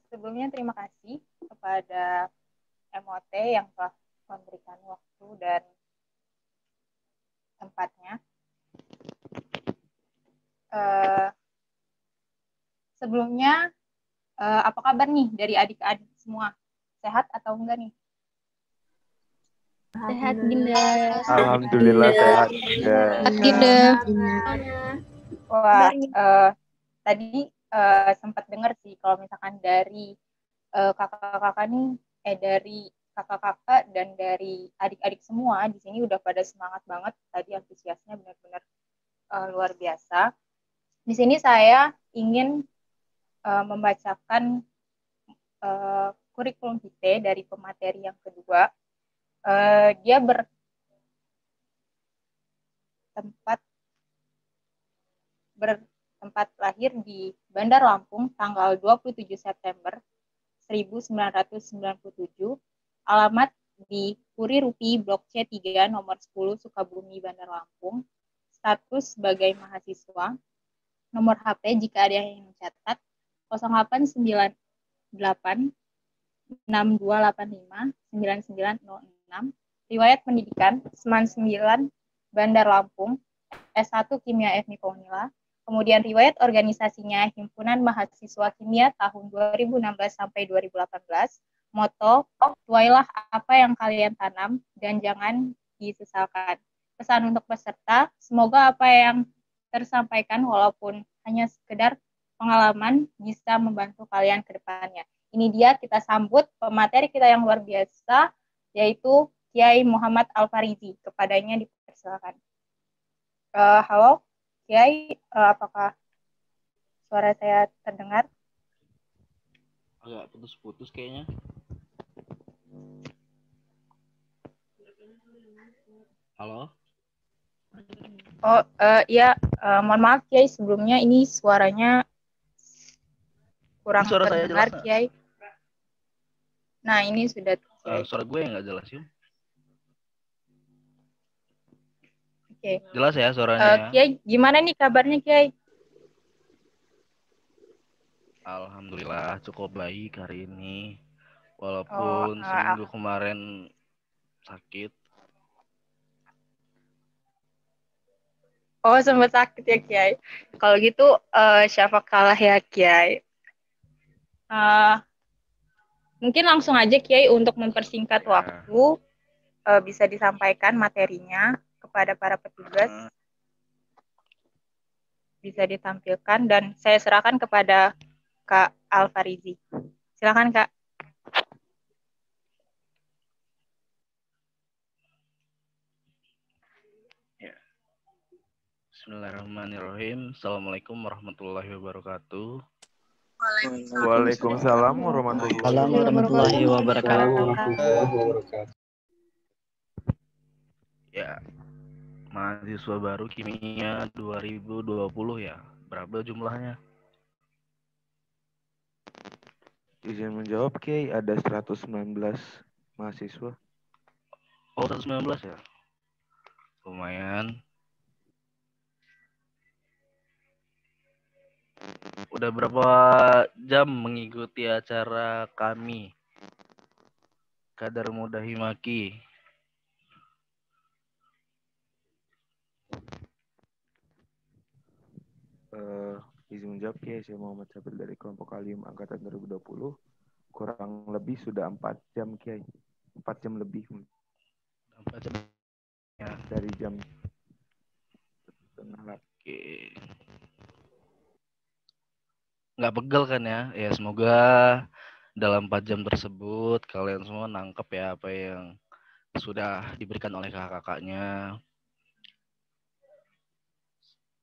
Sebelumnya terima kasih kepada MOT yang telah memberikan waktu dan tempatnya. Sebelumnya, apa kabar nih dari adik-adik semua? Sehat atau enggak nih? Sehat, Dinda. Alhamdulillah sehat. Sehat, Dinda. Wah, tadi sempat dengar sih kalau misalkan dari kakak-kakak nih, dari kakak-kakak dan dari adik-adik semua di sini udah pada semangat banget. Tadi antusiasnya benar-benar luar biasa. Di sini saya ingin membacakan kurikulum vitae dari pemateri yang kedua. Dia bertempat lahir di Bandar Lampung tanggal 27 September 1997, alamat di Puri Rupi Blok C3 nomor 10 Sukabumi Bandar Lampung, status sebagai mahasiswa, nomor HP jika ada yang mencatat 0898 6285 9906, riwayat pendidikan Seman 9 Bandar Lampung, S1 Kimia FMI Formula, kemudian riwayat organisasinya Himpunan Mahasiswa Kimia tahun 2016 sampai 2018, moto, tuailah apa yang kalian tanam dan jangan disesalkan. Pesan untuk peserta, semoga apa yang tersampaikan walaupun hanya sekedar pengalaman bisa membantu kalian ke depannya. Ini dia kita sambut pemateri kita yang luar biasa, yaitu Kiai Muhammad Al-Farizi. Kepadanya dipersilakan. Halo, Kiai, apakah suara saya terdengar? Agak putus-putus kayaknya. Halo? Oh, iya, mohon maaf Kiai, sebelumnya ini suaranya kurang Suara saya terdengar, jelas, Kiai. Nah, ini sudah Kiai. Suara gue yang nggak jelas, Yum. Oke. Jelas ya suaranya. Kiai, gimana nih kabarnya, Kiai? Alhamdulillah cukup baik hari ini. Walaupun seminggu kemarin sakit. Oh, sempat sakit ya, Kiai. Kalau gitu, syafa kalah ya, Kiai. Mungkin langsung aja, Kiai, untuk mempersingkat waktu, bisa disampaikan materinya kepada para petugas. Bisa ditampilkan, dan saya serahkan kepada Kak Al-Farizi. Silakan, Kak. Bismillahirrahmanirrahim. Assalamualaikum warahmatullahi wabarakatuh. Waalaikumsalam warahmatullahi wabarakatuh. Ya, mahasiswa baru kimia 2020 ya. Berapa jumlahnya? Izin menjawab, Kiai, ada 119 mahasiswa. Oh, 119 ya? Lumayan. Udah berapa jam mengikuti acara kami? Kadar Muda Himaki. Izin menjawab, Kiai, saya Muhammad Sabil dari kelompok Alim angkatan 2020. Kurang lebih sudah 4 jam, Kiai. 4 jam lebih. 4 jam. Ya. Dari jam setengah. Oke. Nggak pegel kan ya? Ya semoga dalam 4 jam tersebut kalian semua nangkep ya apa yang sudah diberikan oleh kakak-kakaknya.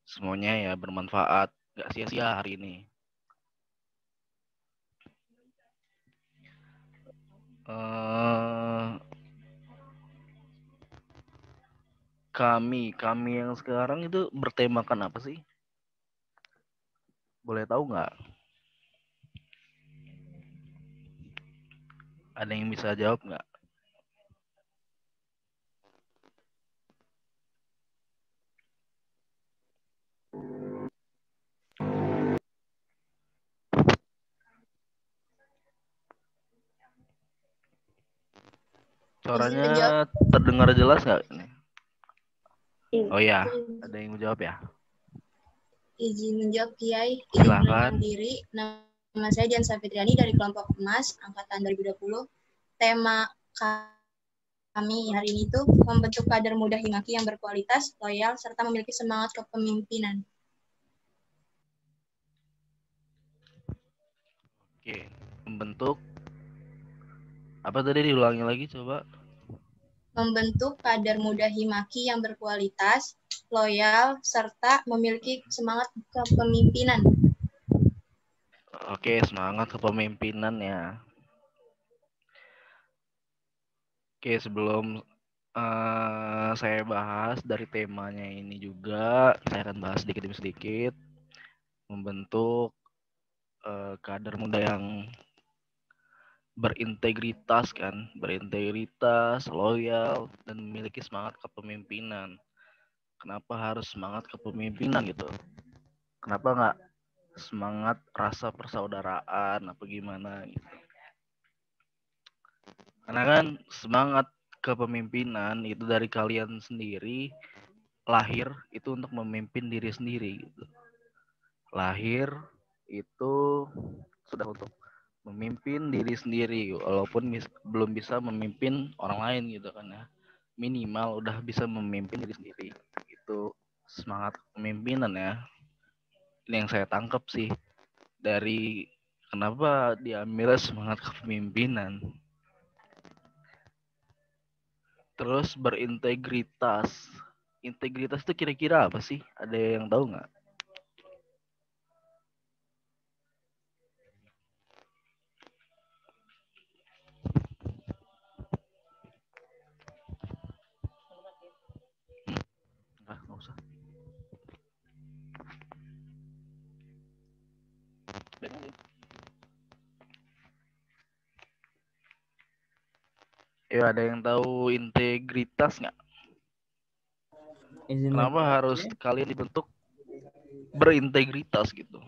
Semuanya ya bermanfaat, nggak sia-sia hari ini. Kami yang sekarang itu bertemakan apa sih? Boleh tahu nggak? Ada yang bisa jawab nggak? suaranya menjawab. terdengar jelas nggak ini? Iya. Oh ya, ada yang mau jawab ya? Izin menjawab Kiai. Izin Silakan. mengenalkan diri. Nama saya Dian Safitriani dari kelompok emas angkatan 2020. Tema kami hari ini itu membentuk kader muda Himaki yang berkualitas, loyal, serta memiliki semangat kepemimpinan. Oke, membentuk apa tadi, diulangi lagi coba? Membentuk kader muda Himaki yang berkualitas, loyal, serta memiliki semangat kepemimpinan. Oke, semangat kepemimpinan ya. Oke, sebelum saya bahas dari temanya ini juga, saya akan bahas sedikit demi sedikit membentuk kader muda yang berintegritas kan, berintegritas, loyal, dan memiliki semangat kepemimpinan. Kenapa harus semangat kepemimpinan gitu? Kenapa nggak semangat rasa persaudaraan apa gimana gitu? Karena kan semangat kepemimpinan itu dari kalian sendiri, lahir itu untuk memimpin diri sendiri gitu. Lahir itu sudah untuk memimpin diri sendiri, walaupun belum bisa memimpin orang lain gitu kan ya. Minimal udah bisa memimpin diri sendiri. Itu semangat kepemimpinan ya. Ini yang saya tangkap sih dari kenapa diambil semangat kepemimpinan. Terus berintegritas. Integritas itu kira-kira apa sih? Ada yang tahu nggak? Nggak usah. Ya, ada yang tahu integritas nggak? Kenapa harus kalian dibentuk berintegritas gitu?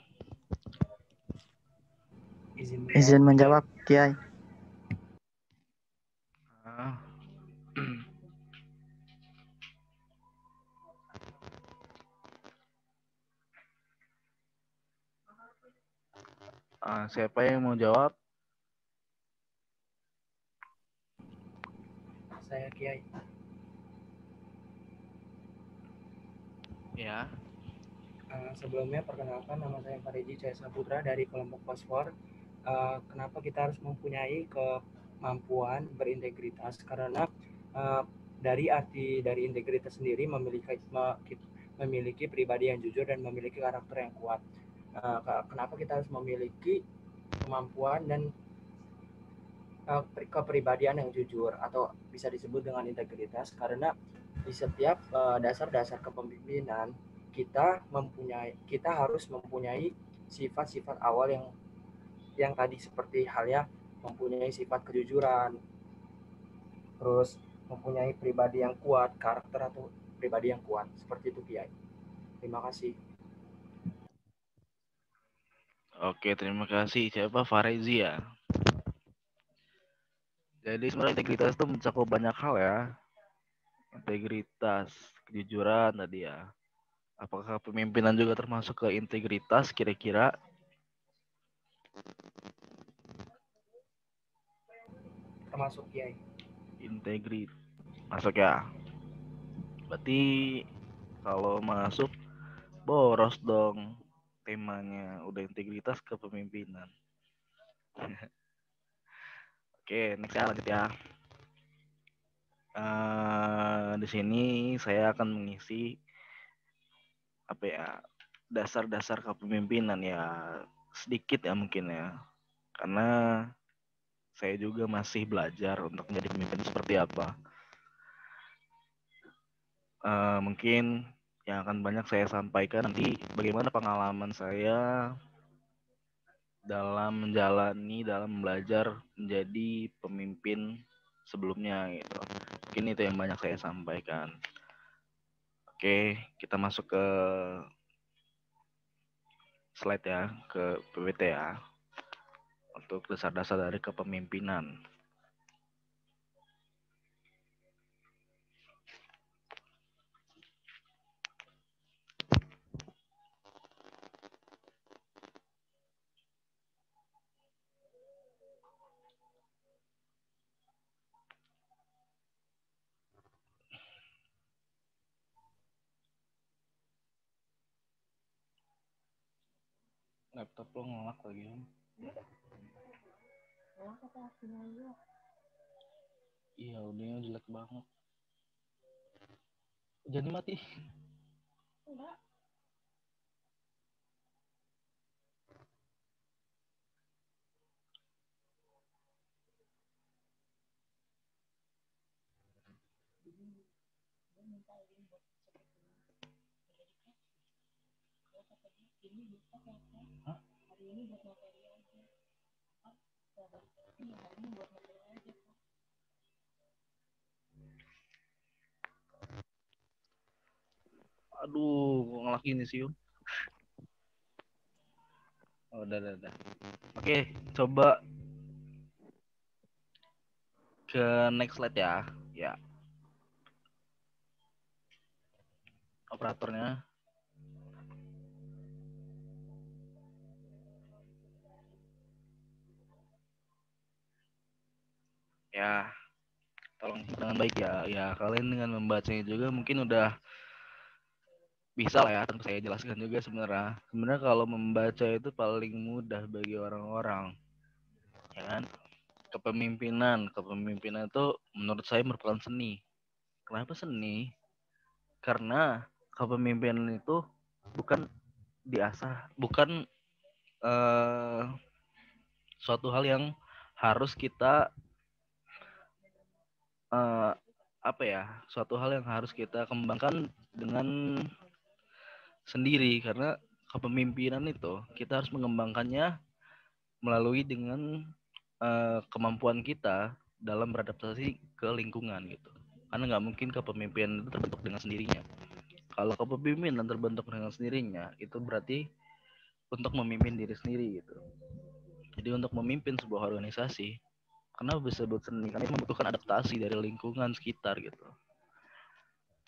Izin menjawab, Kiai. Siapa yang mau jawab? Saya Kiai. Ya. Sebelumnya perkenalkan, nama saya Fariji Cahaya Saputra dari kelompok Fosfor. Kenapa kita harus mempunyai kemampuan berintegritas? Karena dari arti dari integritas sendiri memiliki pribadi yang jujur dan memiliki karakter yang kuat. Kenapa kita harus memiliki kemampuan dan kepribadian yang jujur atau bisa disebut dengan integritas? Karena di setiap dasar-dasar kepemimpinan kita harus mempunyai sifat-sifat awal yang tadi seperti halnya mempunyai sifat kejujuran, terus mempunyai pribadi yang kuat, karakter atau pribadi yang kuat, seperti itu Kiai. Terima kasih. Oke, terima kasih. Siapa? Farezi ya. Jadi sebenarnya integritas itu mencakup banyak hal ya. Integritas, kejujuran tadi ya. Apakah pemimpinan juga termasuk ke integritas kira-kira? Termasuk Kiai. Integritas. Masuk ya. Berarti kalau masuk boros dong temanya. Udah integritas kepemimpinan. Oke, next ya, lanjut ya. Di sini saya akan mengisi apa ya, dasar-dasar kepemimpinan ya, sedikit ya mungkin ya, karena saya juga masih belajar untuk menjadi pemimpin seperti apa. Mungkin yang akan banyak saya sampaikan nanti bagaimana pengalaman saya dalam belajar menjadi pemimpin sebelumnya gitu. Mungkin itu yang banyak saya sampaikan. Oke, kita masuk ke slide ya, ke PPT ya, untuk dasar-dasar dari kepemimpinan. Laptop lo ngelak lagi. Iya, audionya jelek banget. Jadi mati. Enggak. Hah? Hari ini buat materi aja. Iya, hari ini buat materi aja. Aduh, kok ngelak ini sih, Yun? Oh, udah. Oke, coba ke next slide ya. Ya. Operatornya. Ya, tolong dengan baik ya. Ya, kalian dengan membacanya juga mungkin udah bisa lah ya. Tentu saya jelaskan juga sebenarnya. Sebenarnya kalau membaca itu paling mudah bagi orang-orang. Ya kan? Kepemimpinan itu menurut saya merupakan seni. Kenapa seni? Karena kepemimpinan itu bukan diasah, bukan suatu hal yang harus kita suatu hal yang harus kita kembangkan dengan sendiri, karena kepemimpinan itu kita harus mengembangkannya melalui dengan kemampuan kita dalam beradaptasi ke lingkungan gitu. Karena nggak mungkin kepemimpinan itu terbentuk dengan sendirinya. Kalau kepemimpinan terbentuk dengan sendirinya, itu berarti untuk memimpin diri sendiri gitu. Jadi untuk memimpin sebuah organisasi, kenapa disebut seni? Karena itu membutuhkan adaptasi dari lingkungan sekitar gitu.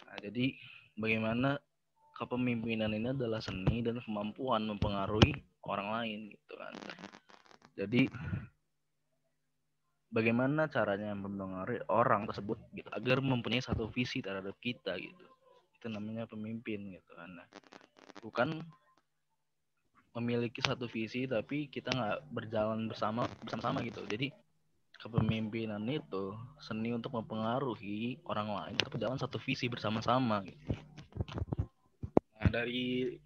Nah, jadi bagaimana kepemimpinan ini adalah seni dan kemampuan mempengaruhi orang lain gitu kan. Jadi bagaimana caranya mempengaruhi orang tersebut gitu, agar mempunyai satu visi terhadap kita gitu. Itu namanya pemimpin gitu kan. Nah, bukan memiliki satu visi tapi kita nggak berjalan bersama-sama gitu. Jadi kepemimpinan itu seni untuk mempengaruhi orang lain untuk berjalan satu visi bersama-sama gitu. Nah, dari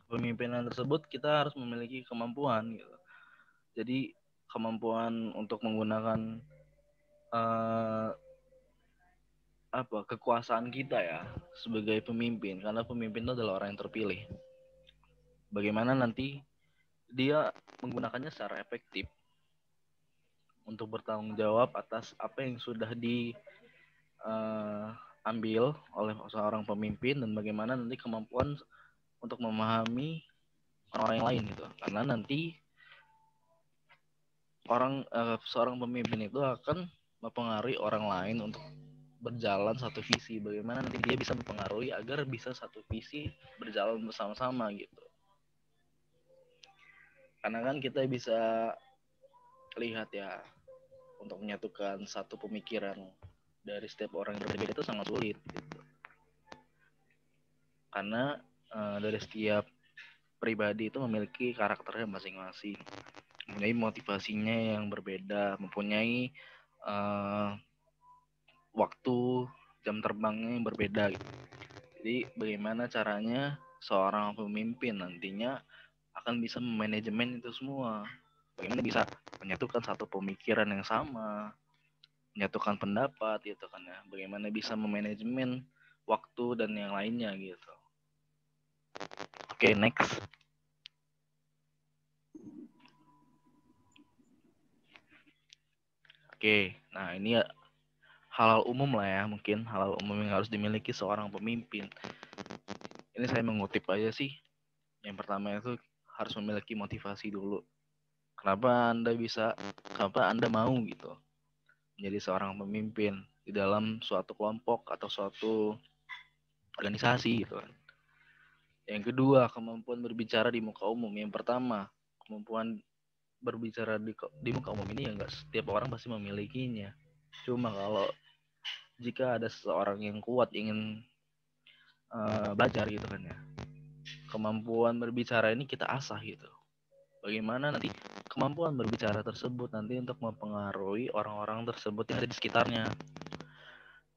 kepemimpinan tersebut kita harus memiliki kemampuan gitu. Jadi kemampuan untuk menggunakan kekuasaan kita ya sebagai pemimpin, karena pemimpin itu adalah orang yang terpilih. Bagaimana nanti dia menggunakannya secara efektif untuk bertanggung jawab atas apa yang sudah diambil oleh seorang pemimpin, dan bagaimana nanti kemampuan untuk memahami orang-orang yang lain gitu. Karena nanti seorang pemimpin itu akan mempengaruhi orang lain untuk berjalan satu visi. Bagaimana nanti dia bisa mempengaruhi agar bisa satu visi berjalan bersama-sama gitu. Karena kan kita bisa lihat ya, untuk menyatukan satu pemikiran dari setiap orang yang berbeda itu sangat sulit gitu. Karena dari setiap pribadi itu memiliki karakternya masing-masing, mempunyai motivasinya yang berbeda, mempunyai waktu jam terbangnya yang berbeda gitu. Jadi bagaimana caranya seorang pemimpin nantinya akan bisa memanajemen itu semua. Bagaimana bisa menyatukan satu pemikiran yang sama, menyatukan pendapat gitu kan ya. Bagaimana bisa memanajemen waktu dan yang lainnya gitu. Oke, next. Oke, nah ini ya hal-hal umum lah ya, mungkin hal-hal umum yang harus dimiliki seorang pemimpin. Ini saya mengutip aja sih. Yang pertama itu harus memiliki motivasi dulu. Kenapa Anda mau gitu menjadi seorang pemimpin di dalam suatu kelompok atau suatu organisasi gitu kan. Yang kedua, kemampuan berbicara di muka umum. Yang pertama, kemampuan berbicara di muka umum ini ya nggak setiap orang pasti memilikinya. Cuma kalau jika ada seseorang yang kuat ingin belajar gitu kan ya, kemampuan berbicara ini kita asah gitu. Bagaimana nanti kemampuan berbicara tersebut nanti untuk mempengaruhi orang-orang tersebut yang ada di sekitarnya.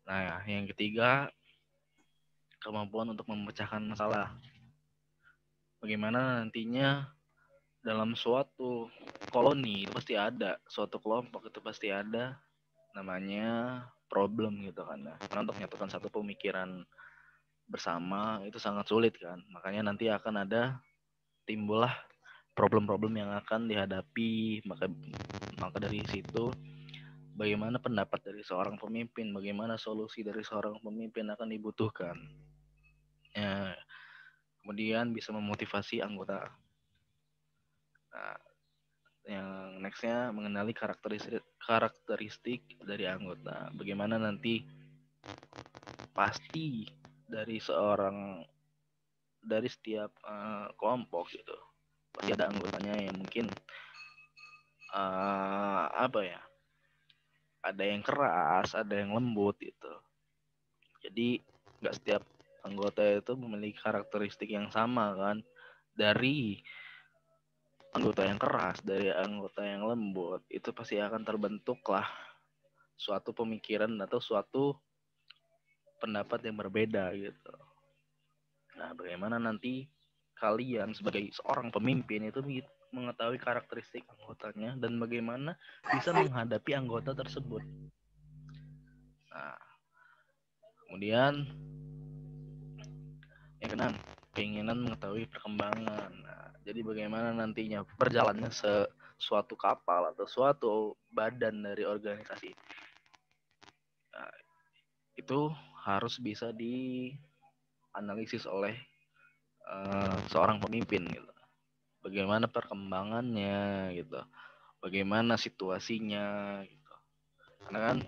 Nah, yang ketiga, kemampuan untuk memecahkan masalah. Bagaimana nantinya dalam suatu koloni itu pasti ada, suatu kelompok itu pasti ada namanya problem gitu kan. Karena untuk menyatukan satu pemikiran bersama itu sangat sulit kan. Makanya nanti akan ada timbullah problem-problem yang akan dihadapi. Maka dari situ bagaimana pendapat dari seorang pemimpin, bagaimana solusi dari seorang pemimpin akan dibutuhkan. Ya, kemudian bisa memotivasi anggota. Nah, yang nextnya mengenali karakteristik dari anggota. Bagaimana nanti pasti dari setiap kelompok gitu pasti ada anggotanya yang mungkin ada yang keras, ada yang lembut gitu. Jadi nggak setiap anggota itu memiliki karakteristik yang sama kan. Dari anggota yang keras, dari anggota yang lembut, itu pasti akan terbentuklah suatu pemikiran atau suatu pendapat yang berbeda gitu. Nah, bagaimana nanti kalian sebagai seorang pemimpin itu mengetahui karakteristik anggotanya dan bagaimana bisa menghadapi anggota tersebut. Nah, kemudian yang keenam, keinginan mengetahui perkembangan. Nah, jadi bagaimana nantinya berjalannya suatu kapal atau suatu badan dari organisasi. Nah, itu harus bisa dianalisis oleh seorang pemimpin gitu. Bagaimana perkembangannya gitu. Bagaimana situasinya gitu. Karena kan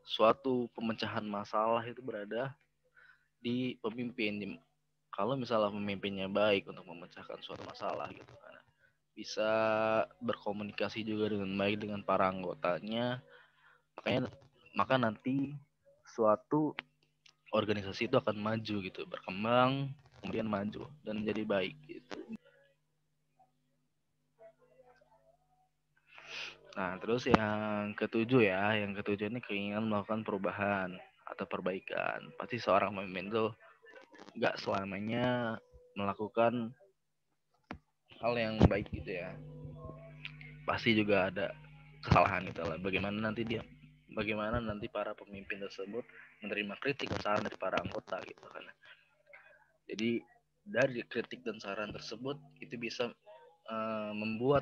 suatu pemecahan masalah itu berada di pemimpin. Kalau misalnya pemimpinnya baik untuk memecahkan suatu masalah gitu kan, bisa berkomunikasi juga dengan baik dengan para anggotanya, maka nanti suatu organisasi itu akan maju gitu, berkembang, kemudian maju dan menjadi baik gitu. Nah, terus yang ketujuh ini keinginan melakukan perubahan atau perbaikan. Pasti seorang pemimpin tuh nggak selamanya melakukan hal yang baik gitu ya. Pasti juga ada kesalahan gitu lah. Bagaimana nanti para pemimpin tersebut menerima kritik dan saran dari para anggota gitu kan. Jadi dari kritik dan saran tersebut itu bisa membuat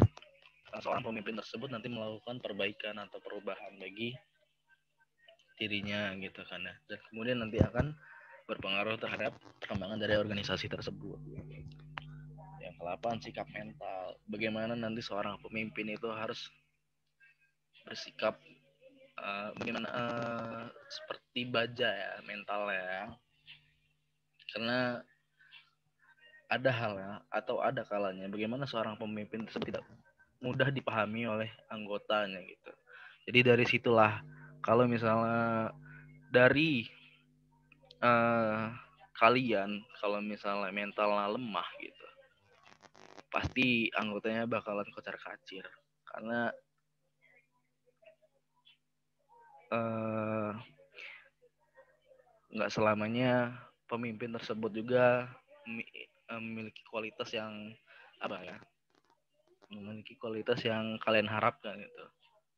seorang pemimpin tersebut nanti melakukan perbaikan atau perubahan bagi dirinya gitu kan ya. Dan kemudian nanti akan berpengaruh terhadap perkembangan dari organisasi tersebut. Yang ke-8, sikap mental. Bagaimana nanti seorang pemimpin itu harus bersikap seperti baja ya mentalnya. Karena ada halnya atau ada kalanya bagaimana seorang pemimpin tersebut tidak mudah dipahami oleh anggotanya gitu. Jadi dari situlah kalau misalnya dari kalian kalau misalnya mentalnya lemah gitu, pasti anggotanya bakalan kocar-kacir karena nggak selamanya pemimpin tersebut juga memiliki kualitas yang memiliki kualitas yang kalian harapkan gitu.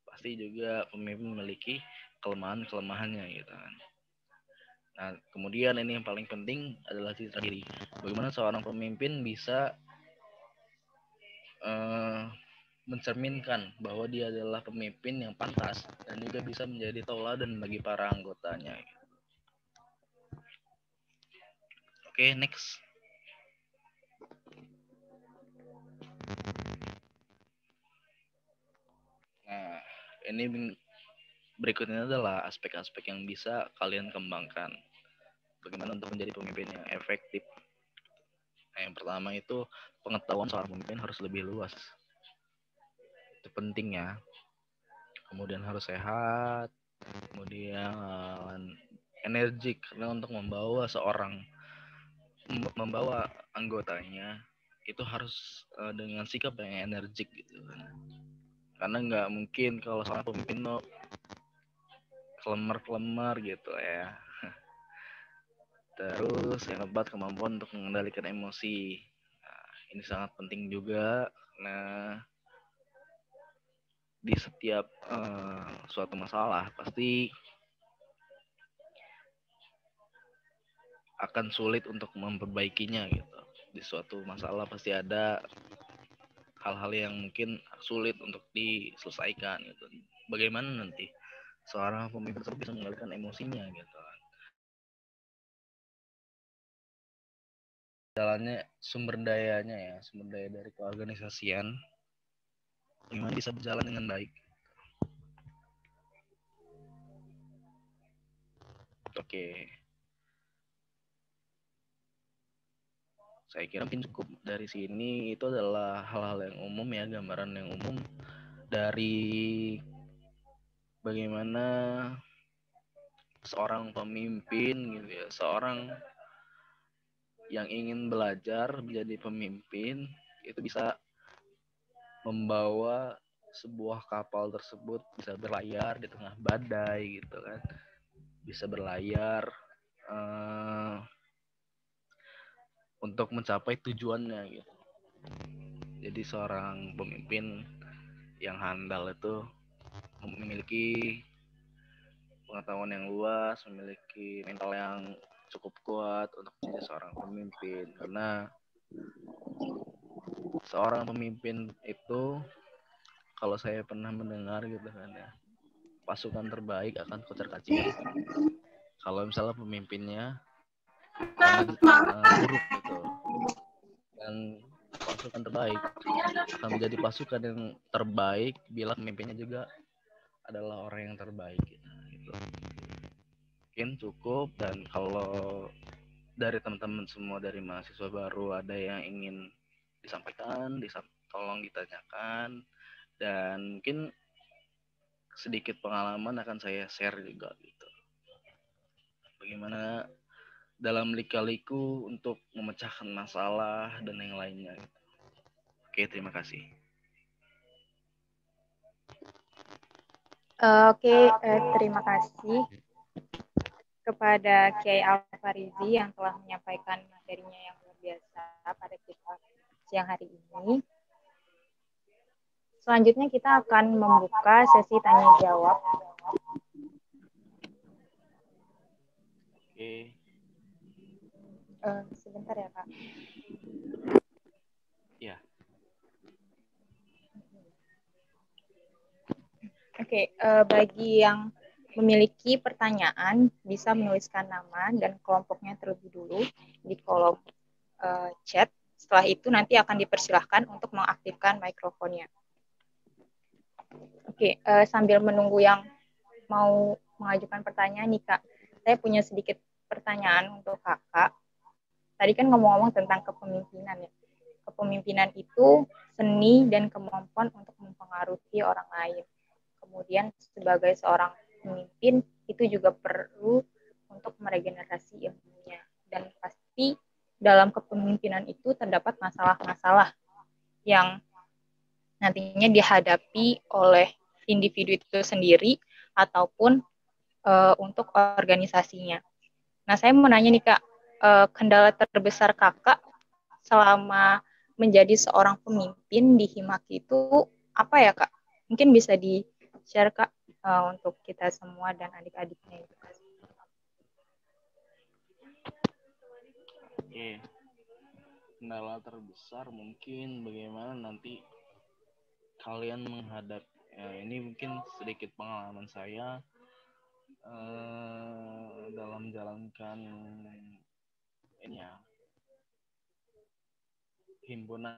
Pasti juga pemimpin memiliki kelemahannya gitu kan. Nah, kemudian ini yang paling penting adalah citra diri. Bagaimana seorang pemimpin bisa mencerminkan bahwa dia adalah pemimpin yang pantas dan juga bisa menjadi tauladan bagi para anggotanya. Oke, next. Nah, ini berikutnya adalah aspek-aspek yang bisa kalian kembangkan. Bagaimana untuk menjadi pemimpin yang efektif. Nah, yang pertama itu pengetahuan seorang pemimpin harus lebih luas. Itu penting ya. Kemudian harus sehat. Kemudian energik karena untuk membawa seorang membawa anggotanya itu harus dengan sikap yang energik gitu kan. Karena nggak mungkin kalau seorang pemimpin kelemar gitu ya. Terus yang keempat, kemampuan untuk mengendalikan emosi. Nah, ini sangat penting juga karena di setiap suatu masalah pasti akan sulit untuk memperbaikinya gitu. Di suatu masalah pasti ada hal-hal yang mungkin sulit untuk diselesaikan gitu. Bagaimana nanti seorang pemimpin tersebut bisa mengendalikan emosinya gitu. Jalannya sumber daya dari keorganisasian gimana bisa berjalan dengan baik. Oke. Saya kira mungkin cukup dari sini. Itu adalah hal-hal yang umum ya, gambaran yang umum dari bagaimana seorang pemimpin gitu ya, seorang yang ingin belajar menjadi pemimpin itu bisa membawa sebuah kapal tersebut bisa berlayar di tengah badai gitu kan, bisa berlayar untuk mencapai tujuannya gitu. Jadi seorang pemimpin yang handal itu memiliki pengetahuan yang luas, memiliki mental yang cukup kuat untuk menjadi seorang pemimpin. Karena seorang pemimpin itu kalau saya pernah mendengar gitu kan ya, pasukan terbaik akan kocar-kacir. Kalau misalnya pemimpinnya buruk gitu, dan pasukan terbaik akan menjadi pasukan yang terbaik bila pemimpinnya juga adalah orang yang terbaik gitu. Mungkin cukup, dan kalau dari teman-teman semua dari mahasiswa baru ada yang ingin disampaikan, tolong ditanyakan, dan mungkin sedikit pengalaman akan saya share juga gitu. Bagaimana dalam lika-liku untuk memecahkan masalah dan yang lainnya gitu. Oke, terima kasih. Terima kasih kepada Kiai Al-Farizi yang telah menyampaikan materinya yang luar biasa pada kita siang hari ini. Selanjutnya kita akan membuka sesi tanya jawab. Oke. Sebentar ya, Kak. Ya. Oke, bagi yang memiliki pertanyaan bisa menuliskan nama dan kelompoknya terlebih dulu di kolom chat. Setelah itu nanti akan dipersilahkan untuk mengaktifkan mikrofonnya. Oke, sambil menunggu yang mau mengajukan pertanyaan nih Kak, saya punya sedikit pertanyaan untuk Kakak. Tadi kan ngomong-ngomong tentang kepemimpinan ya. Kepemimpinan itu seni dan kemampuan untuk mempengaruhi orang lain. Kemudian sebagai seorang pemimpin itu juga perlu untuk meregenerasi ilmunya. Dan pasti dalam kepemimpinan itu terdapat masalah-masalah yang nantinya dihadapi oleh individu itu sendiri ataupun untuk organisasinya. Nah, saya mau nanya nih Kak, kendala terbesar Kakak selama menjadi seorang pemimpin di Himaki itu apa ya Kak? Mungkin bisa di-share Kak untuk kita semua dan adik-adiknya itu. Oke. Kendala terbesar mungkin bagaimana nanti kalian menghadap ini mungkin sedikit pengalaman saya dalam menjalankan ini ya, himpunan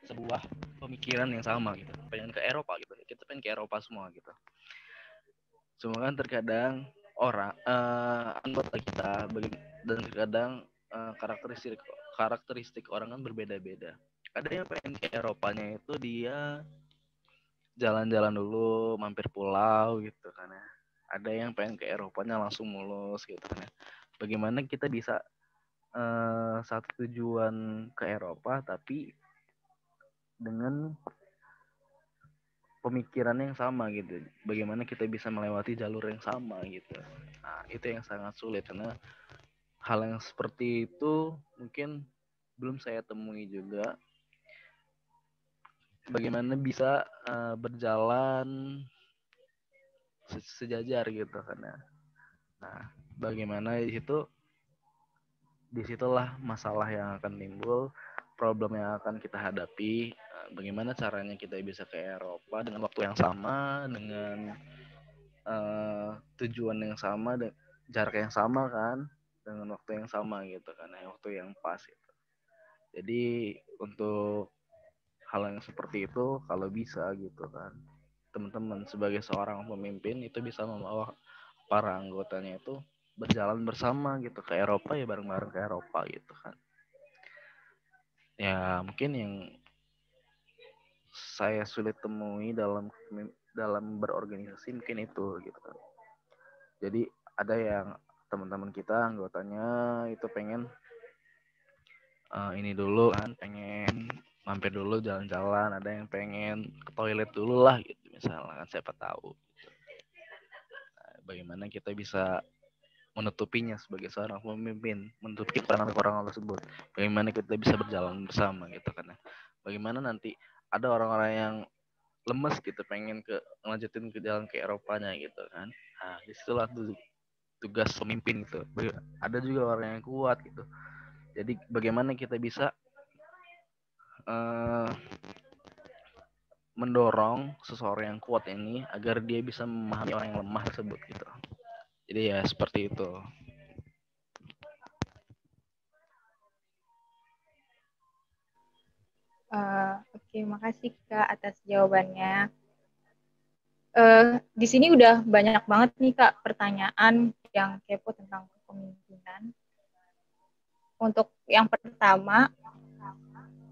sebuah pemikiran yang sama gitu, pengen ke Eropa gitu, kita pengen ke Eropa semua gitu. Cuma kan terkadang orang anggota kita dan terkadang karakteristik orang kan berbeda-beda. Ada yang pengen ke Eropanya itu dia jalan-jalan dulu, mampir pulau gitu kan ya. Ada yang pengen ke Eropanya langsung mulus gitu kan ya. Bagaimana kita bisa satu tujuan ke Eropa tapi dengan pemikiran yang sama gitu. Bagaimana kita bisa melewati jalur yang sama gitu. Nah, itu yang sangat sulit karena hal yang seperti itu mungkin belum saya temui juga. Bagaimana bisa berjalan sejajar gitu kan ya. Nah, bagaimana disitulah masalah yang akan timbul, problem yang akan kita hadapi. Bagaimana caranya kita bisa ke Eropa dengan waktu yang sama, dengan tujuan yang sama, jarak yang sama kan, dengan waktu yang sama gitu kan, waktu yang pas gitu. Jadi untuk hal yang seperti itu kalau bisa gitu kan, teman-teman sebagai seorang pemimpin itu bisa membawa para anggotanya itu berjalan bersama gitu ke Eropa, ya bareng-bareng ke Eropa gitu kan. Ya mungkin yang saya sulit temui dalam berorganisasi mungkin itu gitu kan. Jadi ada yang teman-teman kita anggotanya itu pengen ini dulu kan, pengen mampir dulu jalan-jalan, ada yang pengen ke toilet dulu lah gitu misalnya kan, siapa tahu. Nah, bagaimana kita bisa menutupinya sebagai seorang pemimpin, menutupi kekurangan-kekurangan tersebut. Bagaimana kita bisa berjalan bersama gitu kan. Bagaimana nanti ada orang-orang yang lemes gitu pengen ngelanjutin ke jalan ke Eropanya gitu kan. Nah, disitulah tugas pemimpin gitu. Ada juga orang yang kuat gitu. Jadi bagaimana kita bisa mendorong seseorang yang kuat ini agar dia bisa memahami orang yang lemah tersebut gitu. Jadi ya seperti itu. Oke, makasih Kak atas jawabannya. Di sini udah banyak banget nih Kak pertanyaan yang kepo tentang kepemimpinan. Untuk yang pertama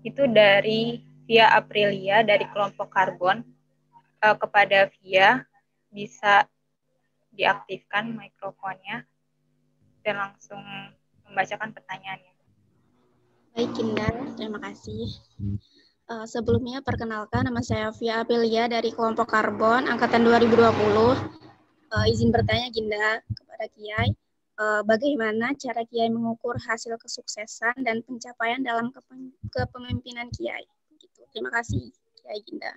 itu dari Via Aprilia dari kelompok Karbon. Kepada Via, bisa diaktifkan mikrofonnya dan langsung membacakan pertanyaannya. Baik, Kinda. Terima kasih. Sebelumnya, perkenalkan, nama saya Via Aprilia dari kelompok Karbon, angkatan 2020. Izin bertanya, Ginda, kepada Kiai. Bagaimana cara Kiai mengukur hasil kesuksesan dan pencapaian dalam kepemimpinan Kiai? Gitu. Terima kasih, Kiai Ginda.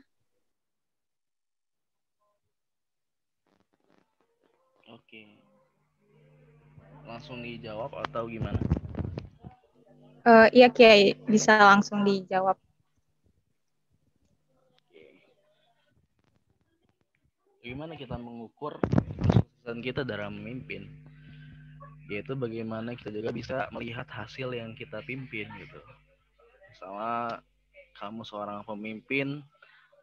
Oke. Langsung dijawab atau gimana? Iya Kiai, bisa langsung dijawab. Bagaimana kita mengukur kesuksesan kita dalam memimpin? Yaitu bagaimana kita juga bisa melihat hasil yang kita pimpin gitu. Misalnya kamu seorang pemimpin,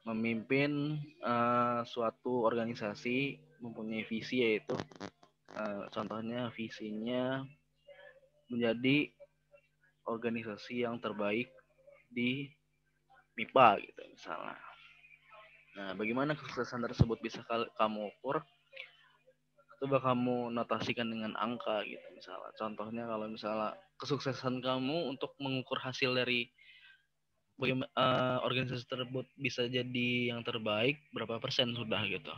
memimpin suatu organisasi, mempunyai visi, yaitu contohnya visinya menjadi organisasi yang terbaik di MIPA gitu misalnya. Nah, bagaimana kesuksesan tersebut bisa kamu ukur? Coba kamu notasikan dengan angka gitu misalnya. Contohnya kalau misalnya kesuksesan kamu untuk mengukur hasil dari bagaimana organisasi tersebut bisa jadi yang terbaik, berapa persen sudah gitu.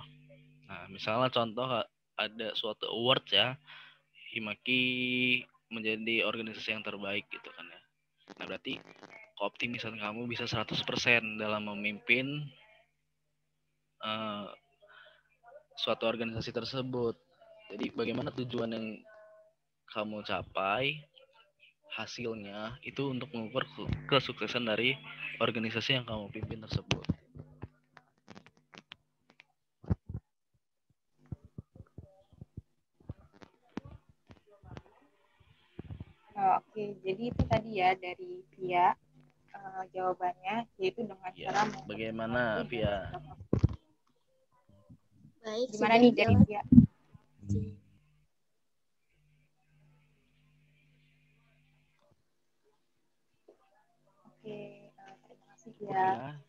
Nah, misalnya contoh ada suatu award ya, Himaki menjadi organisasi yang terbaik gitu kan ya. Nah, berarti keoptimisan kamu bisa 100% dalam memimpin suatu organisasi tersebut. Jadi bagaimana tujuan yang kamu capai, hasilnya itu untuk mengukur kesuksesan dari organisasi yang kamu pimpin tersebut. Oke, jadi itu tadi ya dari Via jawabannya, yaitu dengan Ya, cara bagaimana Via? Baik, gimana nih dari Via? Oke, terima kasih Via.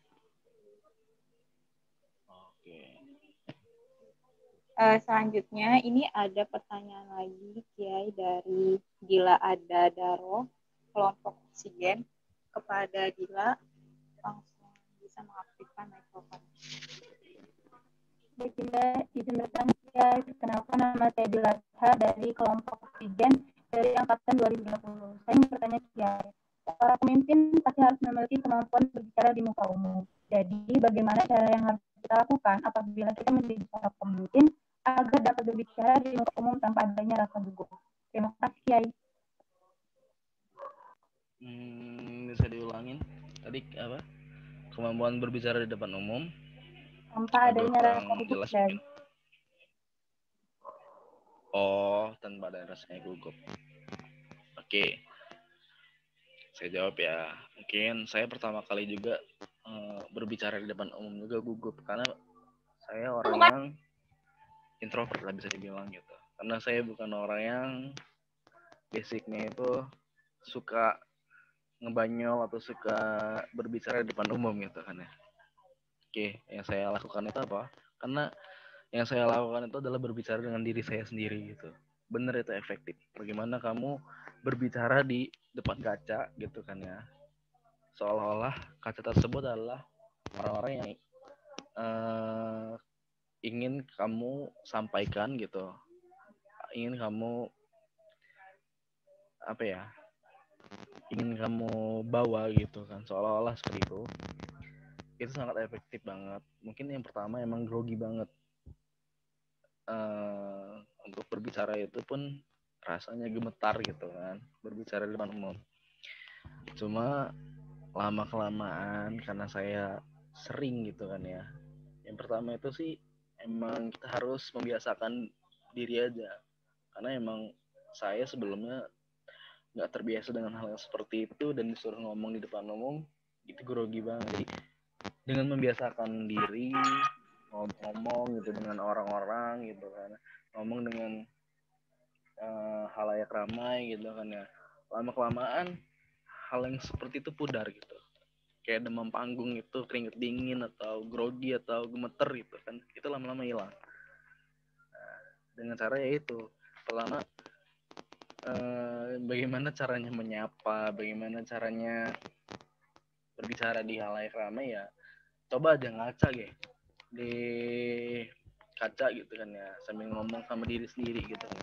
Selanjutnya ini ada pertanyaan lagi Kiai dari Dila Adadaro, kelompok oksigen. Kepada Dila, langsung bisa mengaktifkan mikrofon. Baik, Dinda, izin bertanya Kiai. Perkenalkan, nama saya Dila dari kelompok oksigen dari angkatan 2020. Saya ingin bertanya Kiai, para pemimpin pasti harus memiliki kemampuan berbicara di muka umum. Jadi, bagaimana cara yang harus kita lakukan apabila kita menjadi seorang pemimpin agar dapat berbicara di muka umum tanpa adanya rasa gugup? Terima kasih, Kiai. Bisa diulangin? Tadi apa? Kemampuan berbicara di depan umum Tanpa adanya rasa kurang gugup, jelas Kiai. mungkin. Oh, tanpa ada rasanya gugup. Oke. Saya jawab ya. Mungkin saya pertama kali juga berbicara di depan umum juga gugup karena saya orang yang introvert lah bisa dibilang gitu. Karena saya bukan orang yang basicnya itu suka ngebanyol atau suka berbicara di depan umum gitu kan ya. Oke, yang saya lakukan itu apa? Karena yang saya lakukan itu adalah berbicara dengan diri saya sendiri gitu. Bener itu efektif. Bagaimana kamu berbicara di depan kaca gitu kan ya. Seolah-olah kaca tersebut adalah orang-orang yang ingin kamu sampaikan gitu. Ingin kamu apa ya? Ingin kamu bawa gitu kan. Seolah-olah seperti itu. Itu sangat efektif banget. Mungkin yang pertama emang grogi banget. Untuk berbicara itu pun rasanya gemetar gitu kan, berbicara di depan umum. Cuma lama kelamaan karena saya sering gitu kan ya. Yang pertama itu sih emang kita harus membiasakan diri aja, karena emang saya sebelumnya nggak terbiasa dengan hal yang seperti itu dan disuruh ngomong di depan umum itu grogi banget. Jadi dengan membiasakan diri ngomong gitu dengan orang-orang gitu kan, ngomong dengan halayak ramai gitu kan ya, lama kelamaan hal yang seperti itu pudar gitu, kayak demam panggung itu, keringet dingin atau grogi atau gemeter gitu kan, itu lama-lama hilang. Dengan cara yaitu pertama bagaimana caranya menyapa, bagaimana caranya berbicara di halayak ramai ya, coba aja ngaca di kaca gitu kan ya, sambil ngomong sama diri sendiri gitu kan.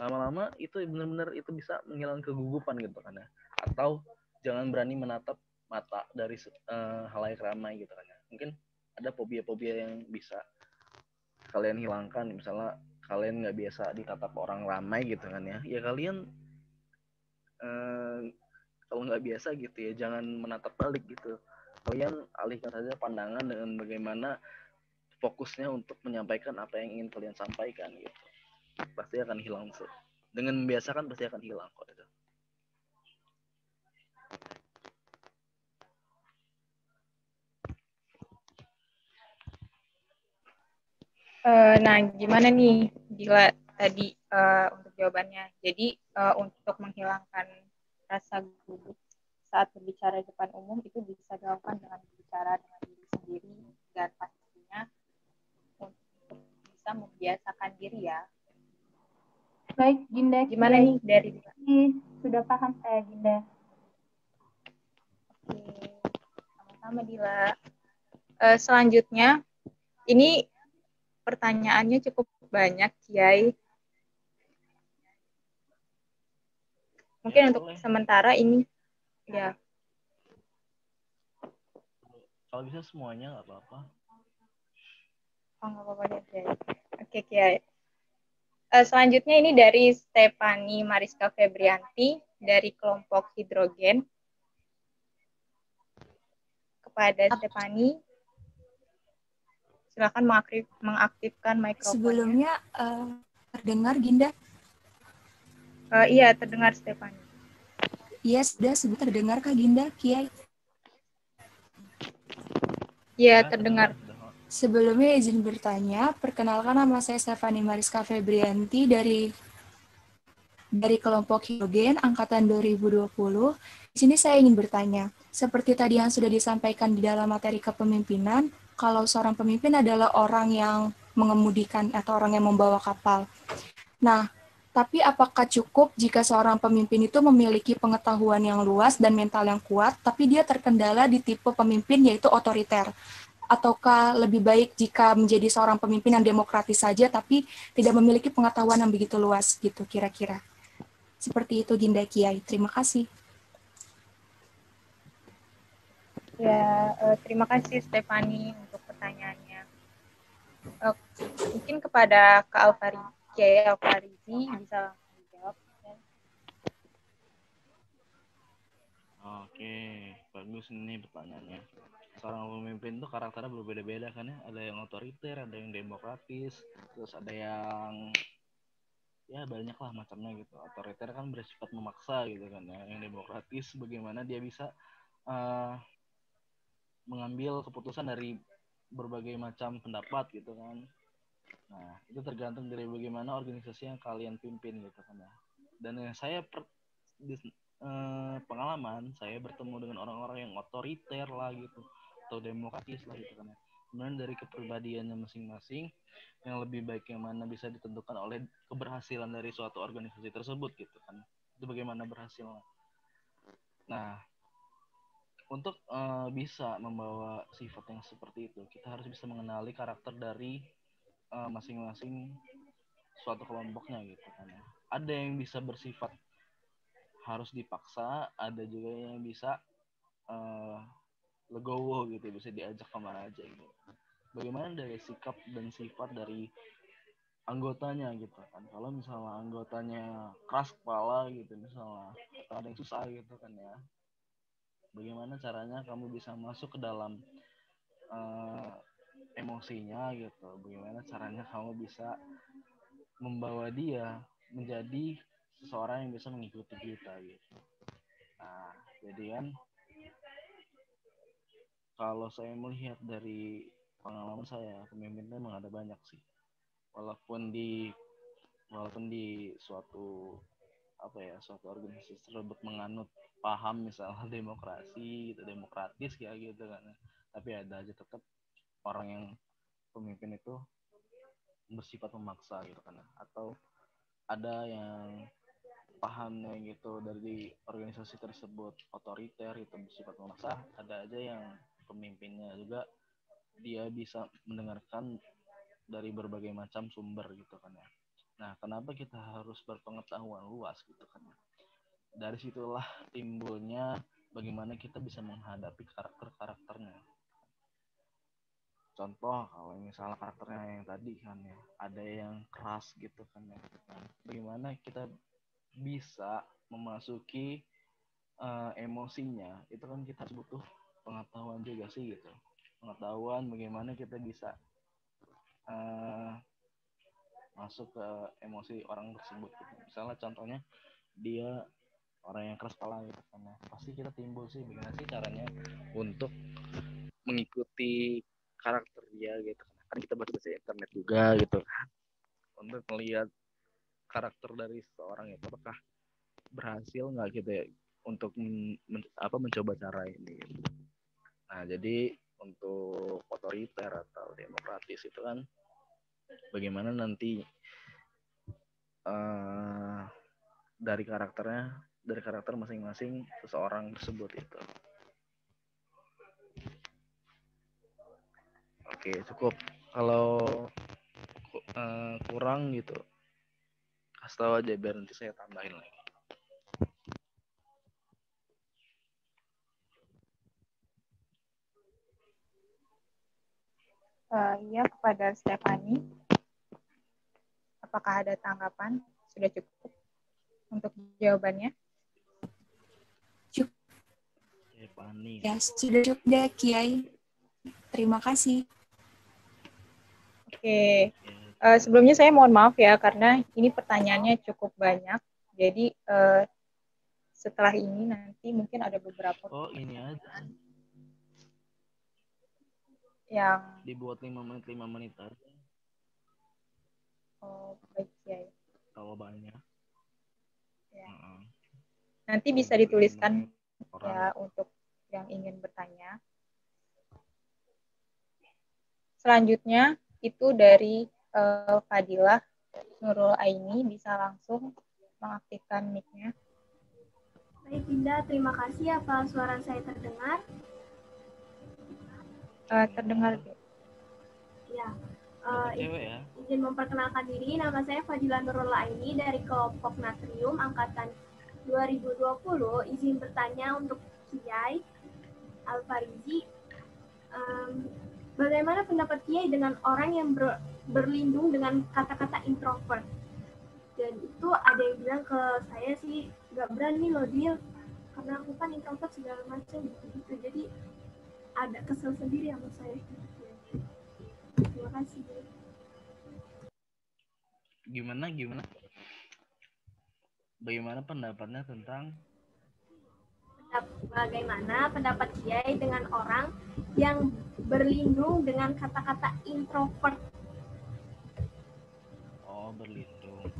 Lama-lama itu benar-benar itu bisa menghilangkan kegugupan gitu kan ya. Atau jangan berani menatap mata dari halayak ramai gitu kan ya. Mungkin ada fobia-fobia yang bisa kalian hilangkan, misalnya kalian nggak biasa ditatap orang ramai gitu kan ya. Ya kalian kalau nggak biasa gitu ya, jangan menatap balik gitu. Kalian alihkan saja pandangan dengan bagaimana fokusnya untuk menyampaikan apa yang ingin kalian sampaikan gitu. Pasti akan hilang. Dengan membiasakan pasti akan hilang kok itu. Nah, gimana nih Dila tadi untuk jawabannya? Jadi untuk menghilangkan rasa gugup saat berbicara di depan umum itu bisa dilakukan dengan berbicara dengan diri sendiri, dan pastinya untuk bisa membiasakan diri ya. Baik, Ginda. Gimana nih dari Dila? Sudah paham saya, Ginda. Oke, sama-sama Dila. Selanjutnya, ini pertanyaannya cukup banyak, Kiai. Mungkin ya, untuk boleh. Sementara ini, ya. Kalau bisa semuanya nggak apa-apa. Oh, nggak apa-apa deh, Kiai. Oke, Kiai. Selanjutnya ini dari Stefani Mariska Febrianti dari kelompok hidrogen. Kepada Stefani, silakan mengaktifkan mikrofonnya. Sebelumnya terdengar, Ginda? Iya, terdengar Stefani. Iya, sudah terdengar Kak Ginda, Kiai? Iya, terdengar. Sebelumnya izin bertanya, perkenalkan nama saya Stefani Mariska Febrianti dari kelompok hidrogen angkatan 2020. Di sini saya ingin bertanya, seperti tadi yang sudah disampaikan di dalam materi kepemimpinan, kalau seorang pemimpin adalah orang yang mengemudikan atau orang yang membawa kapal. Nah, tapi apakah cukup jika seorang pemimpin itu memiliki pengetahuan yang luas dan mental yang kuat, tapi dia terkendala di tipe pemimpin yaitu otoriter? Ataukah lebih baik jika menjadi seorang pemimpin yang demokratis saja, tapi tidak memiliki pengetahuan yang begitu luas gitu kira-kira? Seperti itu Ginda Kiai. Terima kasih. Ya, terima kasih Stefani untuk pertanyaannya. Mungkin kepada Kak Kiai Alfarizi bisa menjawab. Oke, bagus ini pertanyaannya. Seorang pemimpin tuh karakternya berbeda-beda kan ya. Ada yang otoriter, ada yang demokratis, terus ada yang ya banyak lah macamnya gitu. Otoriter kan bersifat memaksa gitu kan ya. Yang demokratis bagaimana dia bisa mengambil keputusan dari berbagai macam pendapat gitu kan. Nah, itu tergantung dari bagaimana organisasi yang kalian pimpin gitu kan ya. Dan saya pengalaman saya bertemu dengan orang-orang yang otoriter lah gitu atau demokratis lah gitu kan ya. Kemudian dari kepribadiannya masing-masing yang lebih baik yang mana bisa ditentukan oleh keberhasilan dari suatu organisasi tersebut gitu kan. Itu bagaimana berhasilnya. Nah, untuk bisa membawa sifat yang seperti itu, kita harus bisa mengenali karakter dari masing-masing suatu kelompoknya gitu kan ya. Ada yang bisa bersifat harus dipaksa, ada juga yang bisa legowo gitu, bisa diajak kemana aja gitu. Bagaimana dari sikap dan sifat dari anggotanya gitu kan. Kalau misalnya anggotanya keras kepala gitu misalnya, atau ada yang susah gitu kan ya, bagaimana caranya kamu bisa masuk ke dalam emosinya gitu, bagaimana caranya kamu bisa membawa dia menjadi seseorang yang bisa mengikuti kita gitu. Nah, jadi kan kalau saya melihat dari pengalaman saya, pemimpin memang ada banyak sih. Walaupun di suatu suatu organisasi tersebut menganut paham misalnya demokrasi gitu, demokratis kayak gitu kan. Tapi ada aja tetap orang yang pemimpin itu bersifat memaksa gitu kan. Atau ada yang pahamnya gitu dari organisasi tersebut otoriter itu bersifat memaksa, ada aja yang pemimpinnya juga dia bisa mendengarkan dari berbagai macam sumber gitu kan ya. Nah, kenapa kita harus berpengetahuan luas gitu kan ya. Dari situlah timbulnya bagaimana kita bisa menghadapi karakternya. Contoh kalau misalnya karakternya yang tadi kan ya, ada yang keras gitu kan ya. Nah, bagaimana kita bisa memasuki emosinya, itu kan kita butuh pengetahuan juga sih gitu. Pengetahuan bagaimana kita bisa masuk ke emosi orang tersebut gitu. Misalnya contohnya dia orang yang keras kepala gitu kan ya. Pasti kita timbul sih bagaimana sih caranya untuk mengikuti karakter dia gitu kan kita baca internet juga gitu kan untuk melihat karakter dari seseorang itu apakah berhasil nggak gitu ya untuk mencoba cara ini gitu. Nah, jadi untuk otoriter atau demokratis itu kan bagaimana nanti dari karakter masing-masing seseorang tersebut itu. Oke, cukup. Kalau kurang gitu, kasih tahu aja biar nanti saya tambahin lagi. Iya, kepada Stefani. Apakah ada tanggapan? Sudah cukup untuk jawabannya? Cukup. Stefani. Ya, sudah cukup deh, Kiai. Terima kasih. Oke. Sebelumnya saya mohon maaf ya, karena ini pertanyaannya cukup banyak. Jadi, setelah ini nanti mungkin ada beberapa. Oh, ini aja. Yang dibuat 5 menit aja. Oh, baik ya. Kalau banyak. Ya. Nanti bisa dituliskan ya untuk yang ingin bertanya. Selanjutnya itu dari Fadilah Nurul Aini, bisa langsung mengaktifkan mic-nya. Baik, Dinda, terima kasih. Apa suara saya terdengar? Terdengar. Ya. Ya. Izin memperkenalkan diri, nama saya Fadilah Nurul Aini dari kelompok Natrium angkatan 2020. Izin bertanya untuk Kiai Al-Farizi. Bagaimana pendapat Kiai dengan orang yang berlindung dengan kata-kata introvert? Dan itu ada yang bilang ke saya sih, nggak berani loh dia, karena aku kan introvert segala macam gitu. Jadi ada kesel sendiri sama saya. Terima kasih. Bagaimana pendapatnya tentang bagaimana pendapat Kiai dengan orang yang berlindung dengan kata-kata introvert? Oh, berlindung.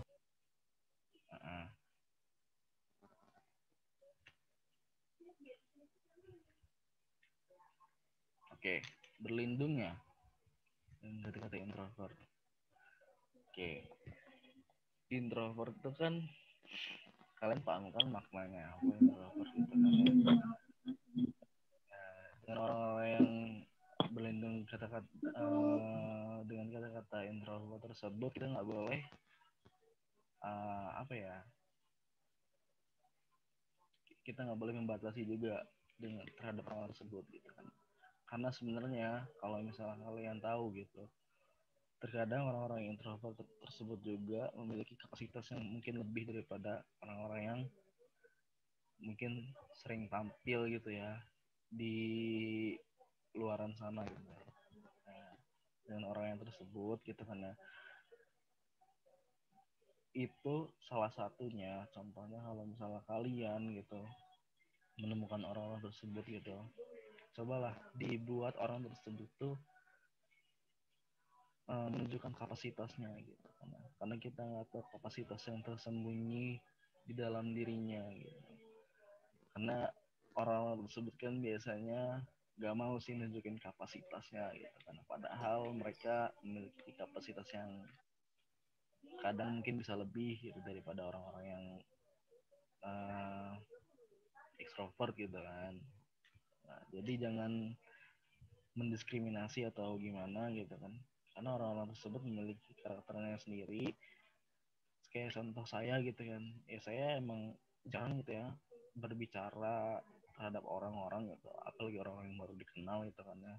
Oke, berlindung ya dengan kata-kata introvert. Oke, introvert itu kan kalian paham kan maknanya apa introvert itu kan ya. Dengan orang-orang yang berlindung dengan kata-kata introvert tersebut, kita nggak boleh kita nggak boleh membatasi juga dengan terhadap orang tersebut gitu kan. Karena sebenarnya kalau misalnya kalian tahu gitu, terkadang orang-orang introvert tersebut juga memiliki kapasitas yang mungkin lebih daripada orang-orang yang mungkin sering tampil gitu ya di luaran sana gitu. Nah, dengan orang yang tersebut gitu kan ya, itu salah satunya contohnya kalau misalnya kalian gitu menemukan orang-orang tersebut gitu, cobalah dibuat orang tersebut tuh menunjukkan kapasitasnya gitu, karena kita nggak tahu kapasitas yang tersembunyi di dalam dirinya gitu. Karena orang tersebut kan biasanya nggak mau sih nunjukin kapasitasnya gitu, karena padahal mereka memiliki kapasitas yang kadang mungkin bisa lebih gitu daripada orang-orang yang ekstrovert gitu kan. Nah, jadi jangan mendiskriminasi atau gimana gitu kan, karena orang-orang tersebut memiliki karakternya sendiri. Kayak contoh saya gitu kan, ya saya emang jarang gitu ya berbicara terhadap orang-orang gitu, apalagi orang yang baru dikenal gitu kan ya.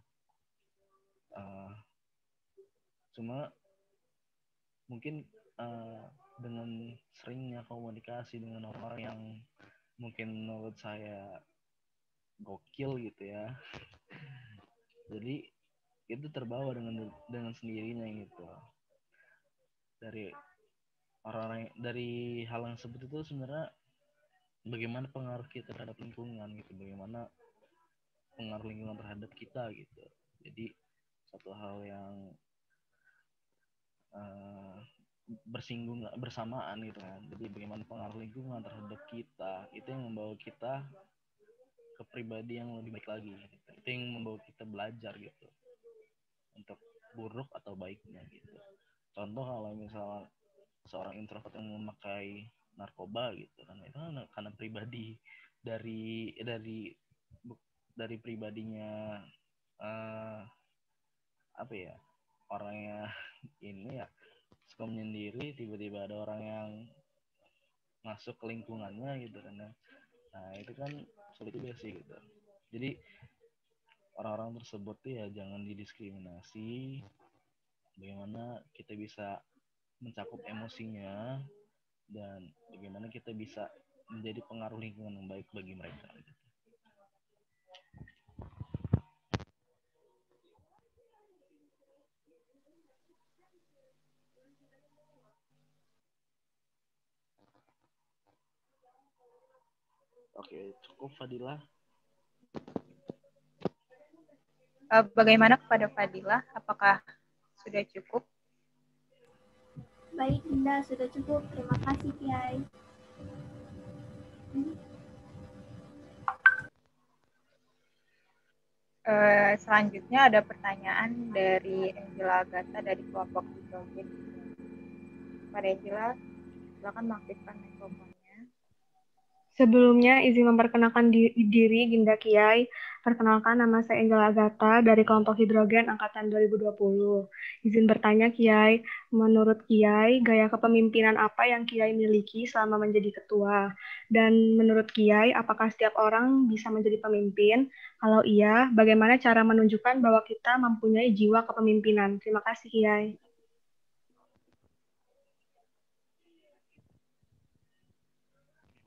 Cuma mungkin dengan seringnya komunikasi dengan orang yang mungkin menurut saya gokil gitu ya, jadi itu terbawa dengan sendirinya gitu. Dari orang-orang, dari hal yang seperti itu sebenarnya bagaimana pengaruh kita terhadap lingkungan gitu, bagaimana pengaruh lingkungan terhadap kita gitu. Jadi satu hal yang bersinggung bersamaan gitu kan. Jadi bagaimana pengaruh lingkungan terhadap kita, itu yang membawa kita ke pribadi yang lebih baik lagi gitu. Itu yang membawa kita belajar gitu, untuk buruk atau baiknya gitu. Contoh kalau misalnya seorang introvert yang memakai narkoba gitu kan, itu karena pribadi dari pribadinya orangnya ini ya suka menyendiri, tiba-tiba ada orang yang masuk ke lingkungannya gitu kan. Nah itu kan sulit juga sih gitu. Jadi orang-orang tersebut tuh ya jangan didiskriminasi, bagaimana kita bisa mencakup emosinya, dan bagaimana kita bisa menjadi pengaruh lingkungan yang baik bagi mereka gitu. Oke, cukup Fadilah. Bagaimana kepada Fadilah? Apakah sudah cukup? Baik, Dinda, sudah cukup. Terima kasih, Kiai. Selanjutnya ada pertanyaan dari Angela Agatha dari kelompok hidrogen. Pada Angela, silakan mengaktifkan mikrofonnya. Sebelumnya izin memperkenalkan diri Ginda Kiai. Perkenalkan nama saya Angela Agatha dari kelompok hidrogen angkatan 2020. Izin bertanya Kiai, menurut Kiai, gaya kepemimpinan apa yang Kiai miliki selama menjadi ketua? Dan menurut Kiai, apakah setiap orang bisa menjadi pemimpin? Kalau iya, bagaimana cara menunjukkan bahwa kita mempunyai jiwa kepemimpinan? Terima kasih Kiai.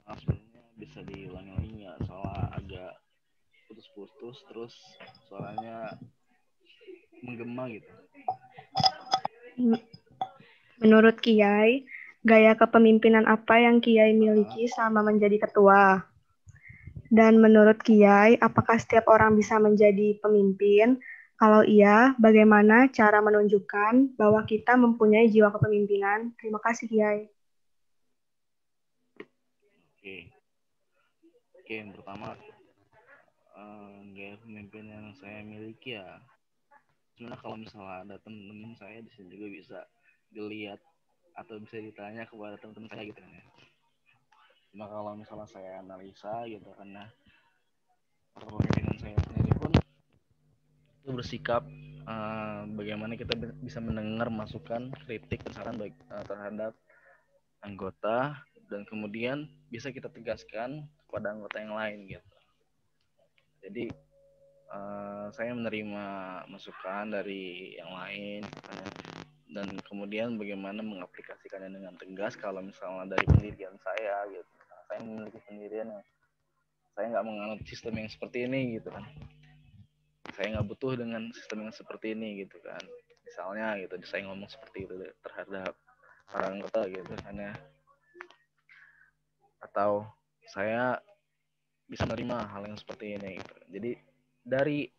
Sebenarnya bisa diulangi lagi nggak? Soalnya agak putus-putus, terus suaranya menggema gitu. Menurut Kiai, gaya kepemimpinan apa yang Kiai miliki selama menjadi ketua? Dan menurut Kiai, apakah setiap orang bisa menjadi pemimpin? Kalau iya, bagaimana cara menunjukkan bahwa kita mempunyai jiwa kepemimpinan? Terima kasih, Kiai. Oke, yang pertama, gaya pemimpin yang saya miliki ya, sebenarnya kalau misalnya ada teman-teman saya di sini juga bisa dilihat atau bisa ditanya kepada teman-teman saya gitu kan ya. Cuma kalau misalnya saya analisa gitu, karena kepemimpinan saya sendiri pun itu bersikap bagaimana kita bisa mendengar masukan, kritik, dan saran baik terhadap anggota, dan kemudian bisa kita tegaskan kepada anggota yang lain gitu. Jadi saya menerima masukan dari yang lain dan kemudian bagaimana mengaplikasikannya dengan tegas kalau misalnya dari pendirian saya gitu. Saya memiliki pendirian yang saya nggak menganut sistem yang seperti ini gitu kan. Saya nggak butuh dengan sistem yang seperti ini gitu kan. Misalnya gitu, saya ngomong seperti itu terhadap para anggota gitu kan ya. Atau saya bisa menerima hal yang seperti ini gitu. Jadi dari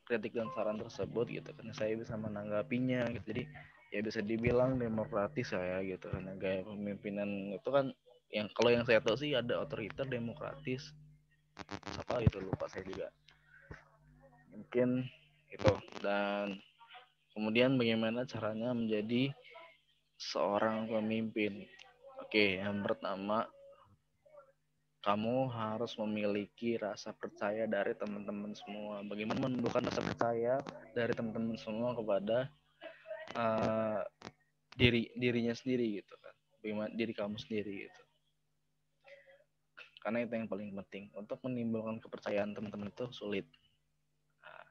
kritik dan saran tersebut gitu kan saya bisa menanggapinya gitu. Jadi ya bisa dibilang demokratis saya gitu, karena gaya pemimpinan itu kan yang kalau yang saya tahu sih ada otoriter, demokratis, apa gitu lupa saya juga, mungkin itu. Dan kemudian bagaimana caranya menjadi seorang pemimpin? Oke, yang pertama, kamu harus memiliki rasa percaya dari teman-teman semua. Bagaimana menumbuhkan rasa percaya dari teman-teman semua kepada dirinya sendiri gitu kan, bagaimana diri kamu sendiri gitu, karena itu yang paling penting. Untuk menimbulkan kepercayaan teman-teman itu sulit. Nah,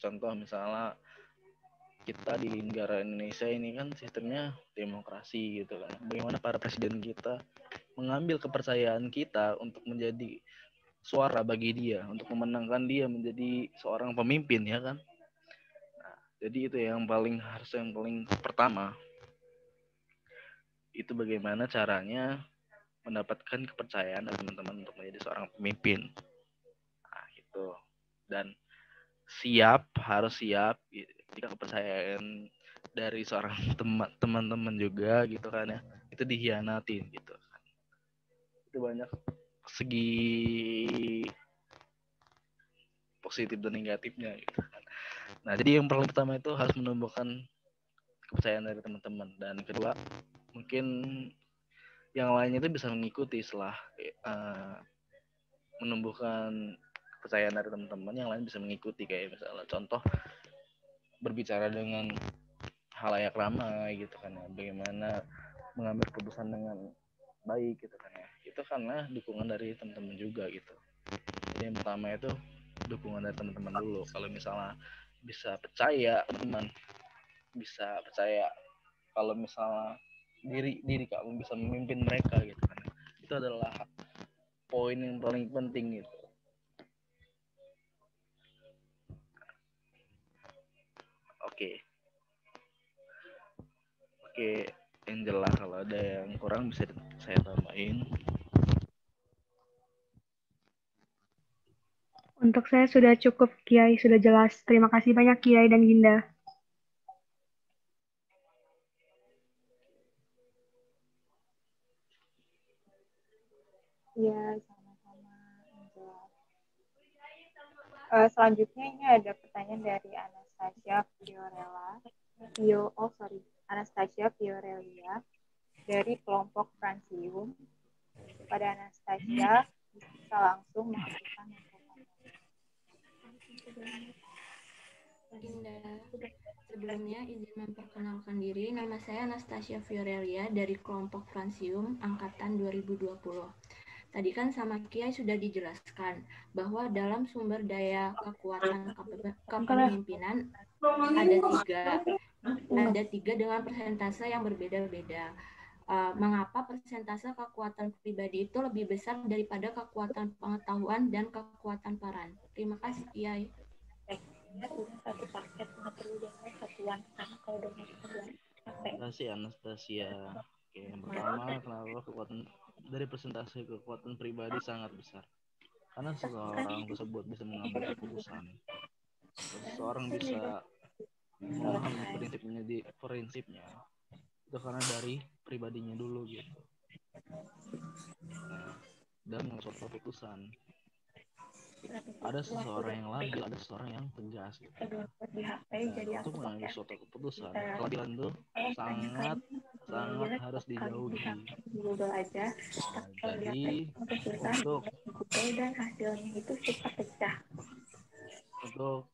contoh misalnya kita di negara Indonesia ini kan sistemnya demokrasi gitu kan, bagaimana para presiden kita mengambil kepercayaan kita untuk menjadi suara bagi dia, untuk memenangkan dia menjadi seorang pemimpin ya kan. Nah, jadi itu yang paling pertama, itu bagaimana caranya mendapatkan kepercayaan dari teman-teman untuk menjadi seorang pemimpin. Nah, gitu. Dan harus siap jika kepercayaan dari seorang teman-teman juga gitu kan ya, itu dihianatin gitu kan. Itu banyak segi positif dan negatifnya gitu kan. Nah, jadi yang paling pertama itu harus menumbuhkan kepercayaan dari teman-teman, dan kedua mungkin yang lainnya itu bisa mengikuti setelah menumbuhkan kepercayaan dari teman-teman, yang lain bisa mengikuti, kayak misalnya contoh berbicara dengan halayak ramai gitu kan ya, bagaimana mengambil keputusan dengan baik gitu kan ya, itu karena dukungan dari teman-teman juga gitu. Jadi yang pertama itu dukungan dari teman-teman dulu. Kalau misalnya bisa percaya, teman bisa percaya kalau misalnya diri kamu bisa memimpin mereka gitu kan, itu adalah poin yang paling penting gitu. Oke, yang jelas kalau ada yang kurang bisa saya tambahin. Untuk saya sudah cukup, Kiai, sudah jelas. Terima kasih banyak, Kiai dan Ginda. Ya, sama-sama. Selanjutnya ini ada pertanyaan dari Anastasia Fiorelia dari kelompok Francium. Kepada Anastasia, bisa langsung mengaktifkan mikrofonnya. Sebelumnya izin memperkenalkan diri, nama saya Anastasia Fiorelia dari kelompok Francium angkatan 2020. Tadi kan sama Kiai sudah dijelaskan bahwa dalam sumber daya kekuatan kepemimpinan ada tiga dengan persentase yang berbeda-beda. Mengapa persentase kekuatan pribadi itu lebih besar daripada kekuatan pengetahuan dan kekuatan peran? Terima kasih, Kiai. Satu paket nggak perlu dengan satuan karena kalau dengan satuan Terima kasih Anastasia. Oke, yang pertama, kenapa kekuatan dari persentase kekuatan pribadi sangat besar? Karena seseorang tersebut bisa mengambil keputusan. Seseorang bisa memahami prinsipnya itu karena dari pribadinya dulu gitu. Dan mengambil suatu keputusan. Ada seseorang yang labil, ada seseorang yang tegas gitu. Untuk mengambil suatu keputusan, kelabilan itu sangat harus dijauhi. Jadi untuk dan hasilnya itu super pecah. Untuk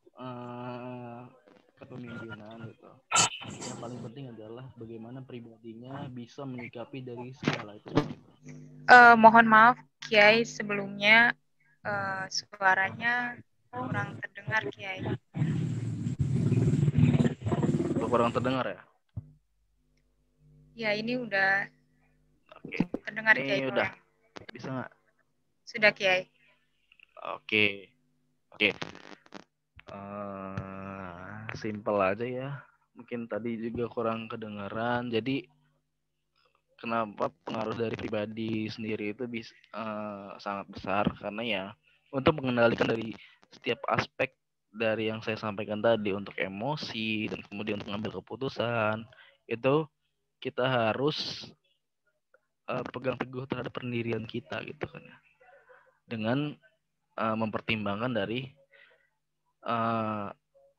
kepemimpinan gitu, yang paling penting adalah bagaimana pribadinya bisa menyikapi dari segala itu. Mohon maaf Kiai, sebelumnya suaranya kurang terdengar Kiai. Kurang terdengar ya? Ya, ini udah terdengar Ini Kiai. udah bisa nggak? Sudah Kiai. Oke. Simple aja ya. Mungkin tadi juga kurang kedengaran. Jadi kenapa pengaruh dari pribadi sendiri itu bisa sangat besar, karena ya untuk mengendalikan dari setiap aspek dari yang saya sampaikan tadi, untuk emosi dan kemudian untuk mengambil keputusan, itu kita harus pegang teguh terhadap pendirian kita gitu kan ya, dengan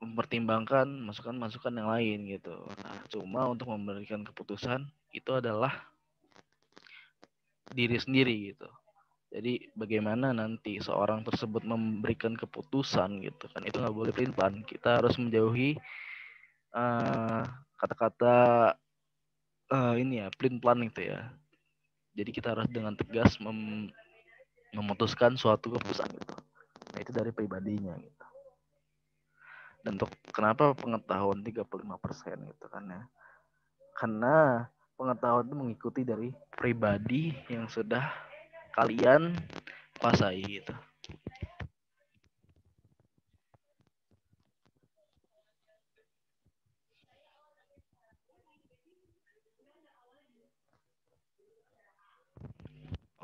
mempertimbangkan masukan-masukan yang lain gitu. Nah, cuma untuk memberikan keputusan itu adalah diri sendiri gitu. Jadi bagaimana nanti seorang tersebut memberikan keputusan gitu kan, itu nggak boleh pelin-pelan. Kita harus menjauhi kata-kata ini ya, pelin-pelan itu ya. Jadi kita harus dengan tegas memutuskan suatu keputusan gitu. Nah, itu dari pribadinya gitu. Dan untuk kenapa pengetahuan 35% gitu kan ya, karena pengetahuan itu mengikuti dari pribadi yang sudah kalian kuasai gitu.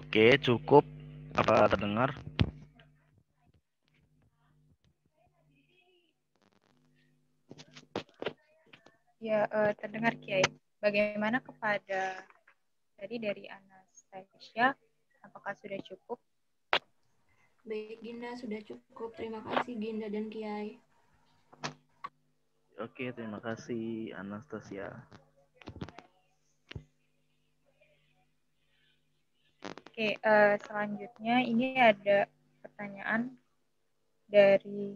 Oke, cukup. Apa terdengar? Ya, terdengar Kiai. Bagaimana kepada tadi dari Anastasia, apakah sudah cukup? Baik Ginda, sudah cukup. Terima kasih Ginda dan Kiai. Oke, terima kasih Anastasia. Oke, selanjutnya ini ada pertanyaan dari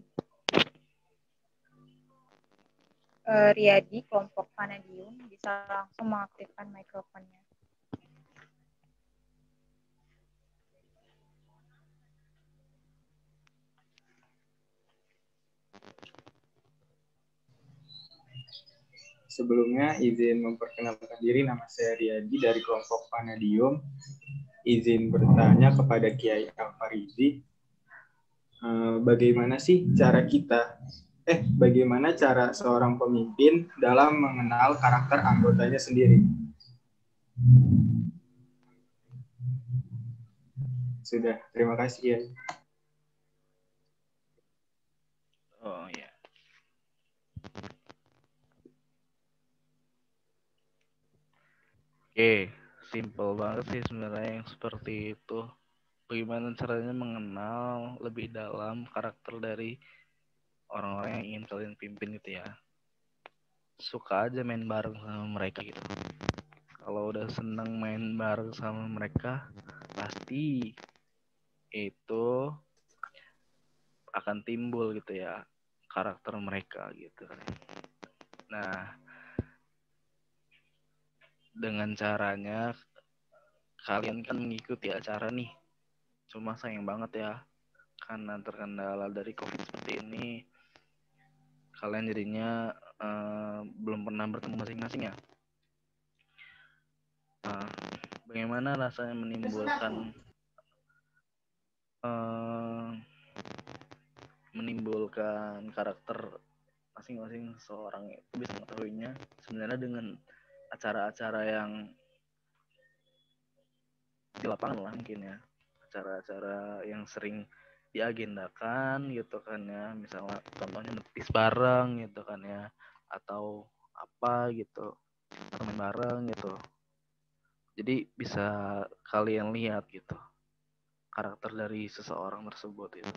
Riyadi, kelompok Vanadium. Bisa langsung mengaktifkan mikrofonnya. Sebelumnya izin memperkenalkan diri, nama saya Riyadi dari kelompok Vanadium. Izin bertanya kepada Kiai Al-Farizi, bagaimana cara seorang pemimpin dalam mengenal karakter anggotanya sendiri? Sudah, terima kasih Kiai. Oh ya. Oke, simple banget sih sebenarnya yang seperti itu. bagaimana caranya mengenal lebih dalam karakter dari orang-orang yang ingin kalian pimpin gitu ya. Suka aja main bareng sama mereka gitu. Kalau udah seneng main bareng sama mereka, pasti itu akan timbul gitu ya karakter mereka gitu. Nah, dengan caranya kalian kan mengikuti acara nih. Cuma sayang banget ya, karena terkendala dari COVID seperti ini, kalian jadinya belum pernah bertemu masing-masing ya. Bagaimana rasanya menimbulkan karakter masing-masing seseorang itu bisa mengetahuinya sebenarnya dengan acara-acara yang di lapangan lah mungkin ya, acara-acara yang sering diagendakan gitu kan ya, misalnya contohnya netis bareng gitu kan ya, atau apa gitu, atau main bareng gitu. Jadi bisa kalian lihat gitu karakter dari seseorang tersebut itu.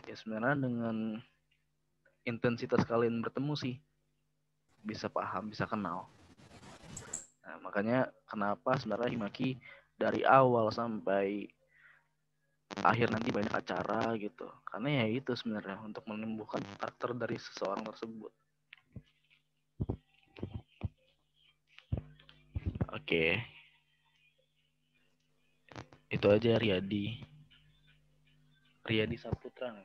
Ya sebenarnya dengan intensitas kalian bertemu sih bisa paham, bisa kenal. Nah, makanya kenapa sebenarnya Himaki dari awal sampai akhir nanti banyak acara gitu. Karena ya itu sebenarnya untuk menumbuhkan karakter dari seseorang tersebut. Oke. Itu aja Riyadi Saputra.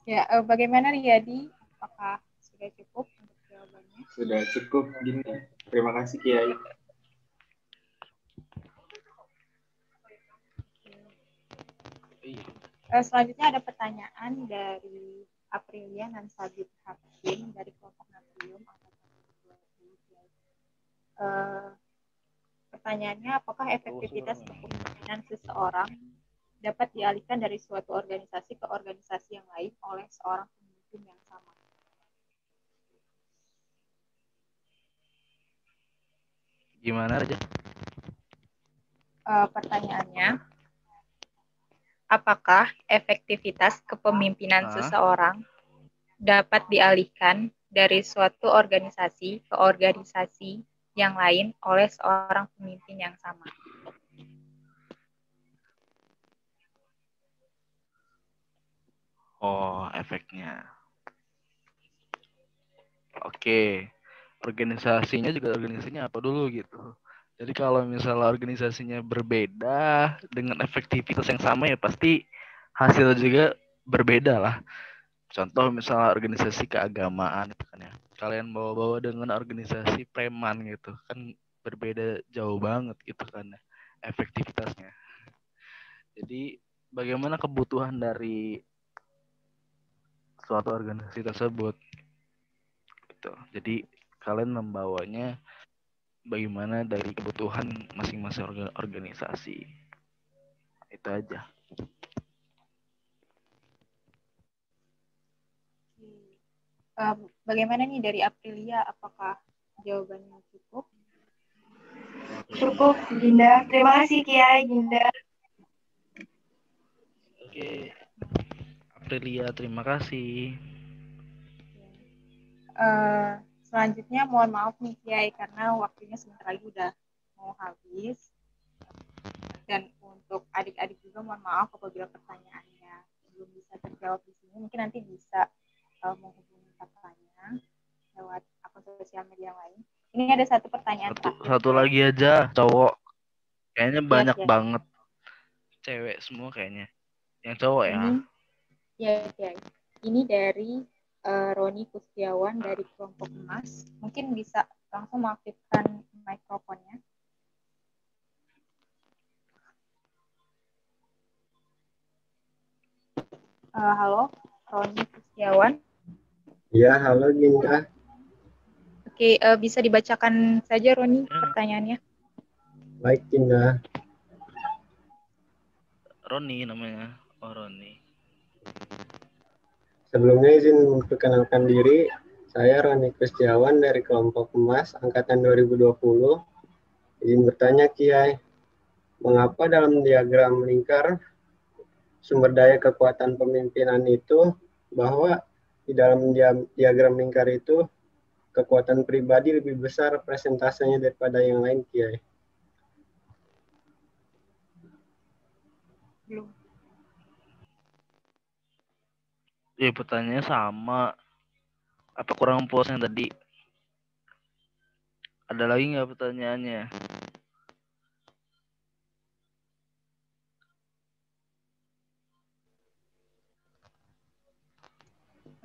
Ya, bagaimana Riyadi? Apakah sudah cukup untuk jawabannya? Sudah cukup, Gini. Terima kasih, Kiai. Selanjutnya ada pertanyaan dari Aprilia Nansabit Hakim dari kelompok Natrium angkatan 20. Pertanyaannya, apakah efektivitas kepemimpinan seseorang dapat dialihkan dari suatu organisasi ke organisasi yang lain oleh seorang pemimpin yang sama? Gimana aja? Pertanyaannya, apakah efektivitas kepemimpinan seseorang dapat dialihkan dari suatu organisasi ke organisasi yang lain oleh seorang pemimpin yang sama? Oh, efeknya. Oke. Organisasinya juga organisasinya apa dulu gitu. Jadi kalau misalnya organisasinya berbeda dengan efektivitas yang sama ya pasti hasilnya juga berbeda lah. Contoh misalnya organisasi keagamaan gitu kan ya. Kalian bawa-bawa dengan organisasi preman gitu kan berbeda jauh banget gitu kan ya, efektivitasnya. Jadi bagaimana kebutuhan dari suatu organisasi tersebut gitu. Jadi kalian membawanya bagaimana dari kebutuhan masing-masing organisasi. Itu aja. Bagaimana nih dari Aprilia? Apakah jawabannya cukup? Cukup, Ginda. Terima kasih, Kiai, Ginda. Oke. Aprilia, terima kasih. Selanjutnya mohon maaf nih Kiai karena waktunya sebentar lagi udah mau habis. Dan untuk adik-adik juga mohon maaf apabila pertanyaannya belum bisa terjawab di sini. Mungkin nanti bisa menghubungi kakaknya lewat akun sosial media yang lain. Ini ada satu pertanyaan terakhir. Satu lagi aja, cowok. Kayaknya banyak banget. Cewek semua kayaknya. Yang cowok ya. Iya. Ini dari Roni Kustiawan dari kelompok emas. Mungkin bisa langsung mengaktifkan mikrofonnya. Halo, Roni Kustiawan. Ya, halo Ginda. Oke, bisa dibacakan saja Roni pertanyaannya. Baik Ginda. Roni namanya. Oh, Roni. Sebelumnya izin memperkenalkan diri, saya Roni Kustiawan dari kelompok emas angkatan 2020 Izin bertanya Kiai, mengapa dalam diagram lingkar sumber daya kekuatan pemimpinan itu bahwa di dalam diagram lingkar itu kekuatan pribadi lebih besar presentasenya daripada yang lain Kiai? Belum. Ya pertanyaannya sama. Apa kurang puas yang tadi? Ada lagi nggak pertanyaannya?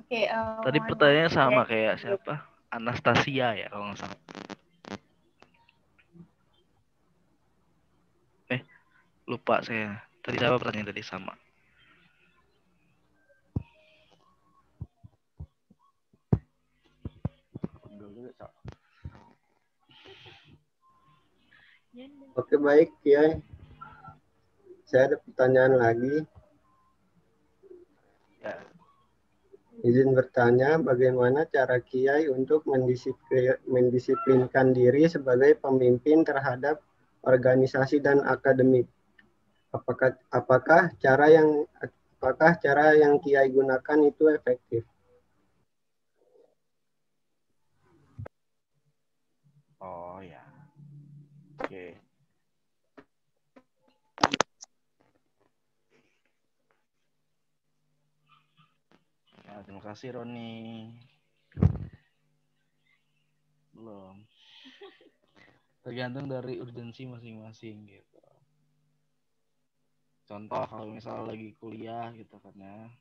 Oke, Tadi mohon pertanyaannya maaf, sama Kiai. kayak siapa? Anastasia ya kalau nggak salah. Lupa saya. Tadi siapa pertanyaan tadi sama? Oke baik Kiai. Saya ada pertanyaan lagi. Ya. Izin bertanya, bagaimana cara Kiai untuk mendisiplinkan diri sebagai pemimpin terhadap organisasi dan akademik? Apakah cara yang Kiai gunakan itu efektif? Oh ya. Oke. Ya, terima kasih Roni. Belum. Tergantung dari urgensi masing-masing gitu. Contoh kalau misalnya lagi kuliah gitu kan ya,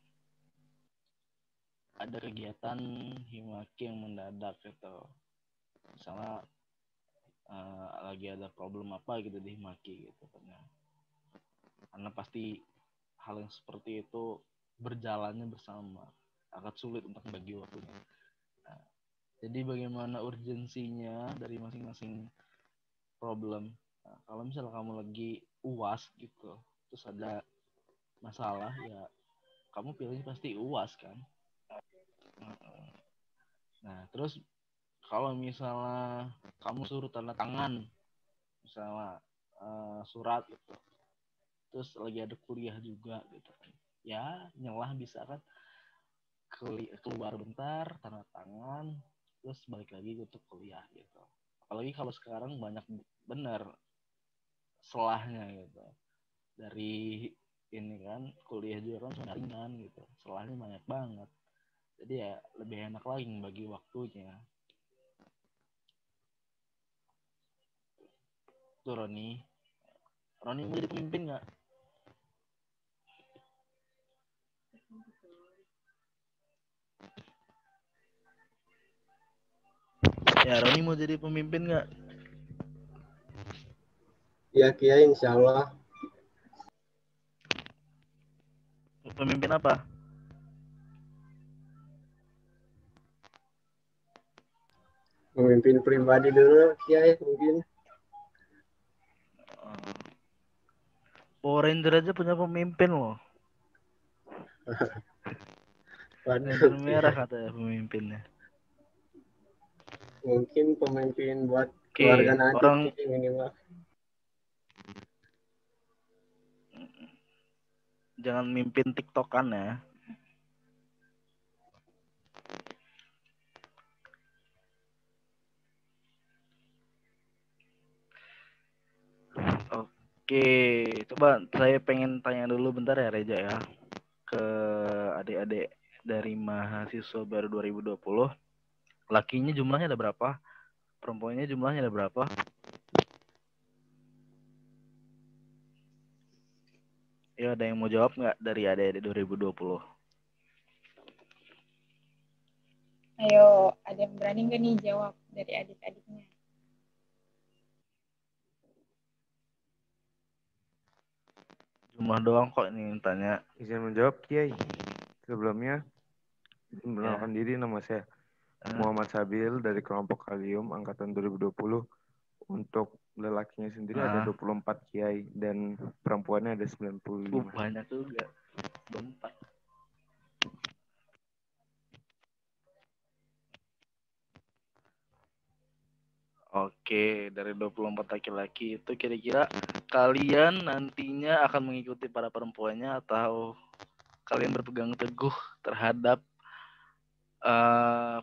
ada kegiatan himaki yang mendadak gitu. Misalnya lagi ada problem apa gitu di himaki gitu kan ya. Karena pasti hal yang seperti itu berjalannya bersama, agak sulit untuk membagi waktunya. Nah, jadi bagaimana urgensinya dari masing-masing problem. Nah, kalau misalnya kamu lagi UAS gitu, terus ada masalah ya kamu pilih pasti UAS kan. Nah, terus kalau misalnya kamu suruh tanda tangan, misalnya surat gitu, terus lagi ada kuliah juga gitu kan, ya nyelah bisa kan, keluar bentar, tanda tangan, terus balik lagi untuk kuliah gitu. Apalagi kalau sekarang banyak bener selahnya gitu. Dari ini kan kuliah juga kan ringan gitu, selahnya banyak banget. Jadi ya lebih enak lagi bagi waktunya. Tuh Roni mau jadi pemimpin nggak? Ya Roni mau jadi pemimpin nggak? Ya Kiai, insya Allah. Pemimpin apa? Pemimpin pribadi dulu Kiai mungkin. Power Ranger aja punya pemimpin loh. Ranger merah katanya pemimpinnya. Mungkin pemimpin buat keluarga nanti orang minimal. Jangan mimpin TikTokan ya. Oke, coba saya pengen tanya dulu bentar ya Reja ya, ke adik-adik dari mahasiswa baru 2020. Lakinya jumlahnya ada berapa? Perempuannya jumlahnya ada berapa? Ya ada yang mau jawab nggak dari adik-adik 2020? Ayo, ada yang berani nggak nih jawab dari adik-adiknya? Jumlah doang kok ini tanya. Izin menjawab Kiai. Sebelumnya mengenalkan diri, nama saya Muhammad Sabil dari kelompok Kalium angkatan 2020. Untuk lelakinya sendiri ada 24 Kiai dan perempuannya ada 95. Banyak juga. 24. Oke, dari 24 laki-laki itu kira-kira kalian nantinya akan mengikuti para perempuannya atau kalian berpegang teguh terhadap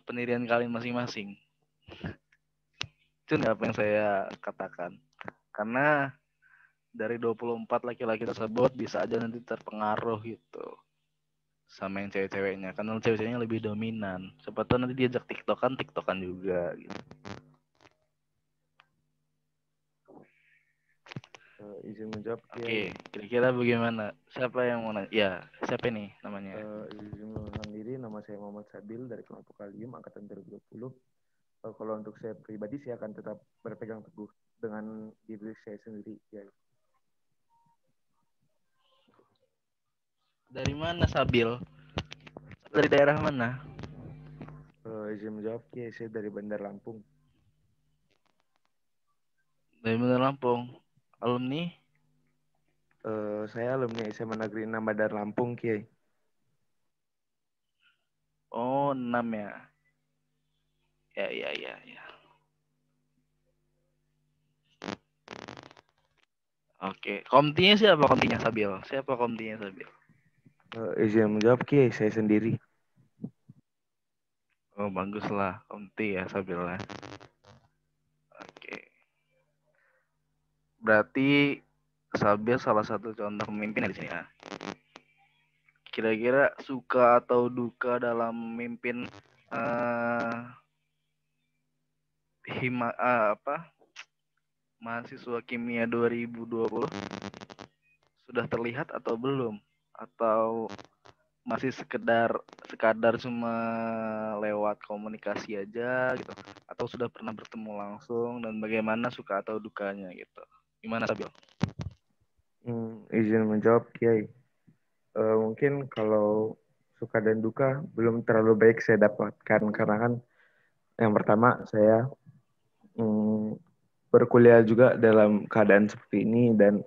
pendirian kalian masing-masing? Itu apa yang saya katakan. Karena dari 24 laki-laki tersebut bisa aja nanti terpengaruh gitu sama yang cewek-ceweknya. Karena cewek-ceweknya lebih dominan. Siapa tahu nanti diajak tiktokan juga gitu. Izin menjawab. Oke, kira-kira bagaimana? Siapa yang mau nanya? Ya, siapa nih namanya? Izin mengenalkan diri, nama saya Muhammad Sabil dari kelompok Kalium angkatan 2020. Kalau untuk saya pribadi, saya akan tetap berpegang teguh dengan diri saya sendiri. Ya. Dari mana Sabil? Dari daerah mana? Izin menjawab, saya dari Bandar Lampung. Dari Bandar Lampung. Alumni? Saya alumni SMA Negeri 6 Bandar Lampung, Kiai. Oh, 6 ya. Ya. Oke, komtinya siapa komtinya Sabil? Siapa komtinya Sabil? Izin menjawab, Kiai, saya sendiri. Oh, baguslah komti ya Sabil ya. Oke. Berarti Sabil salah satu contoh pemimpin di sini ya. Kira-kira suka atau duka dalam memimpin mahasiswa kimia 2020 sudah terlihat atau belum? Atau masih sekadar cuma lewat komunikasi aja gitu? Atau sudah pernah bertemu langsung dan bagaimana suka atau dukanya gitu? Gimana Sabil? Izin menjawab, Kiai. Mungkin kalau suka dan duka belum terlalu baik saya dapatkan karena kan yang pertama saya berkuliah juga dalam keadaan seperti ini dan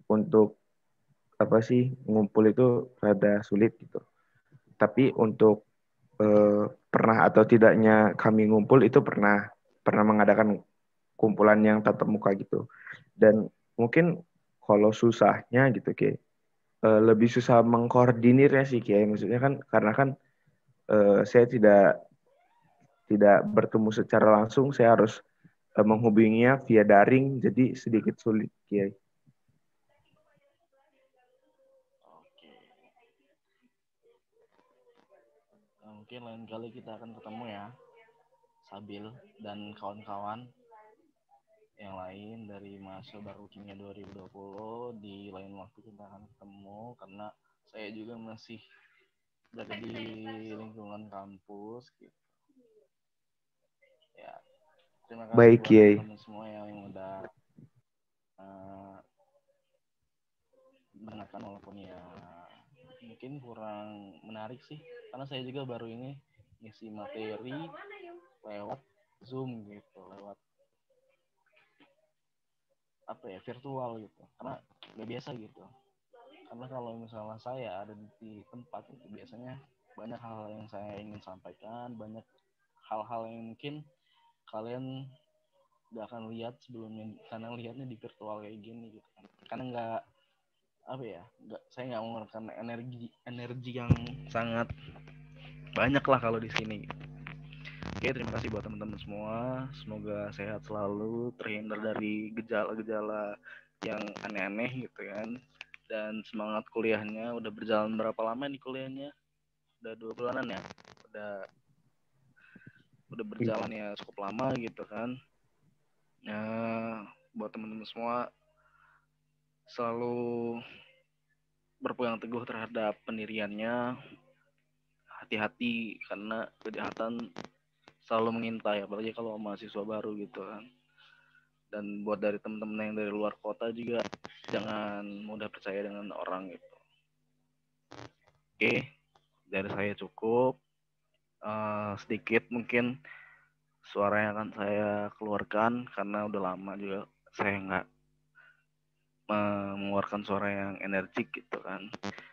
untuk ngumpul itu rada sulit gitu. Tapi untuk pernah atau tidaknya kami ngumpul itu pernah mengadakan kumpulan yang tatap muka gitu. Dan mungkin kalau susahnya gitu Kiai, lebih susah mengkoordinirnya sih Kiai. Maksudnya kan karena kan saya tidak bertemu secara langsung, saya harus menghubunginya via daring, jadi sedikit sulit Kiai. Mungkin lain kali kita akan ketemu ya, Sabil dan kawan-kawan yang lain dari mahasiswa baru kimia 2020. Di lain waktu kita akan ketemu karena saya juga masih berada di lingkungan kampus gitu. Ya, terima kasih Baik, buat teman-teman semua yang udah mendengarkan, walaupun ya mungkin kurang menarik sih karena saya juga baru ini ngisi materi lewat Zoom gitu, lewat virtual gitu, karena nggak biasa gitu. Karena kalau misalnya saya ada di tempat itu biasanya banyak hal yang saya ingin sampaikan, banyak hal-hal yang mungkin kalian nggak akan lihat sebelumnya karena lihatnya di virtual kayak gini gitu kan. Karena saya nggak mengeluarkan energi yang sangat banyak lah kalau di sini. Oke, terima kasih buat teman-teman semua. Semoga sehat selalu, terhindar dari gejala-gejala yang aneh-aneh gitu kan. Dan semangat kuliahnya. Udah berjalan berapa lama nih kuliahnya? Udah 2 bulanan ya? Udah berjalan ya cukup lama gitu kan. Buat teman-teman semua selalu berpegang teguh terhadap pendiriannya. Hati-hati karena kejahatan selalu mengintai, apalagi kalau mahasiswa baru gitu kan. Dan buat dari teman-teman yang dari luar kota juga jangan mudah percaya dengan orang gitu. Oke, dari saya cukup. Sedikit mungkin suara yang akan saya keluarkan karena udah lama juga saya nggak mengeluarkan suara yang energik gitu kan.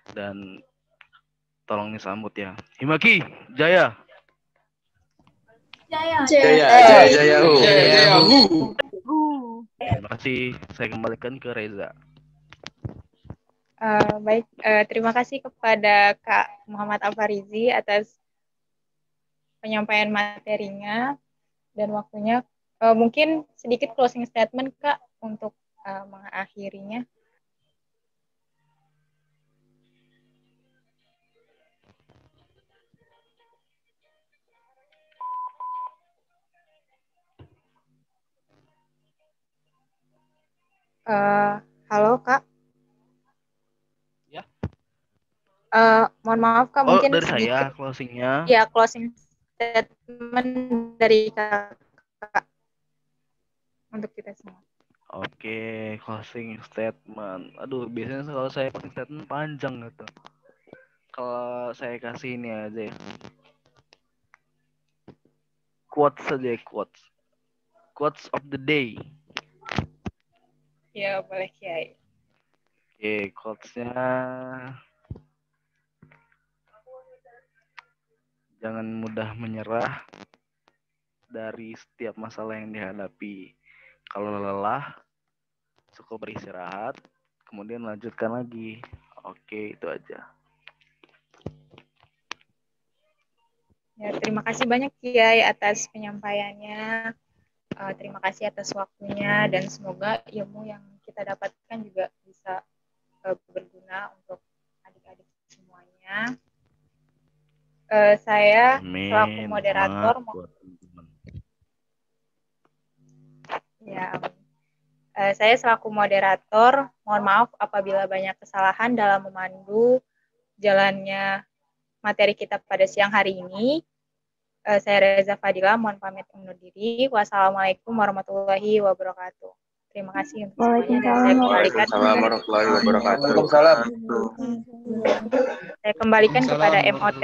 Dan tolong disambut ya. Himaki Jaya. Jaya. Terima kasih. Saya kembalikan ke Reza. Baik, terima kasih kepada Kak Muhammad Alfarizi atas penyampaian materinya dan waktunya. Mungkin sedikit closing statement Kak untuk mengakhirinya. Halo Kak. Ya. Mohon maaf Kak, mungkin dari sedikit. saya closingnya. Ya, closing statement dari Kakak untuk kita semua. Oke, closing statement. Aduh, biasanya kalau saya closing statement panjang gitu. Kalau saya kasih ini aja ya. Quotes saja, quotes. Quotes of the day. Ya, boleh Kiai. Oke, quotes-nya. Jangan mudah menyerah dari setiap masalah yang dihadapi. Kalau lelah, cukup beristirahat, kemudian lanjutkan lagi. Oke, itu aja. Ya, terima kasih banyak Kiai atas penyampaiannya. Terima kasih atas waktunya dan semoga ilmu yang kita dapatkan juga bisa berguna untuk adik-adik semuanya. Saya selaku moderator saya selaku moderator mohon maaf apabila banyak kesalahan dalam memandu jalannya materi kita pada siang hari ini. Saya Reza Fadila, mohon pamit undur diri. Wassalamualaikum warahmatullahi wabarakatuh. Terima kasih untuk semuanya dan saya kembalikan. Warahmatullahi wabarakatuh. Saya kembalikan kepada MOT.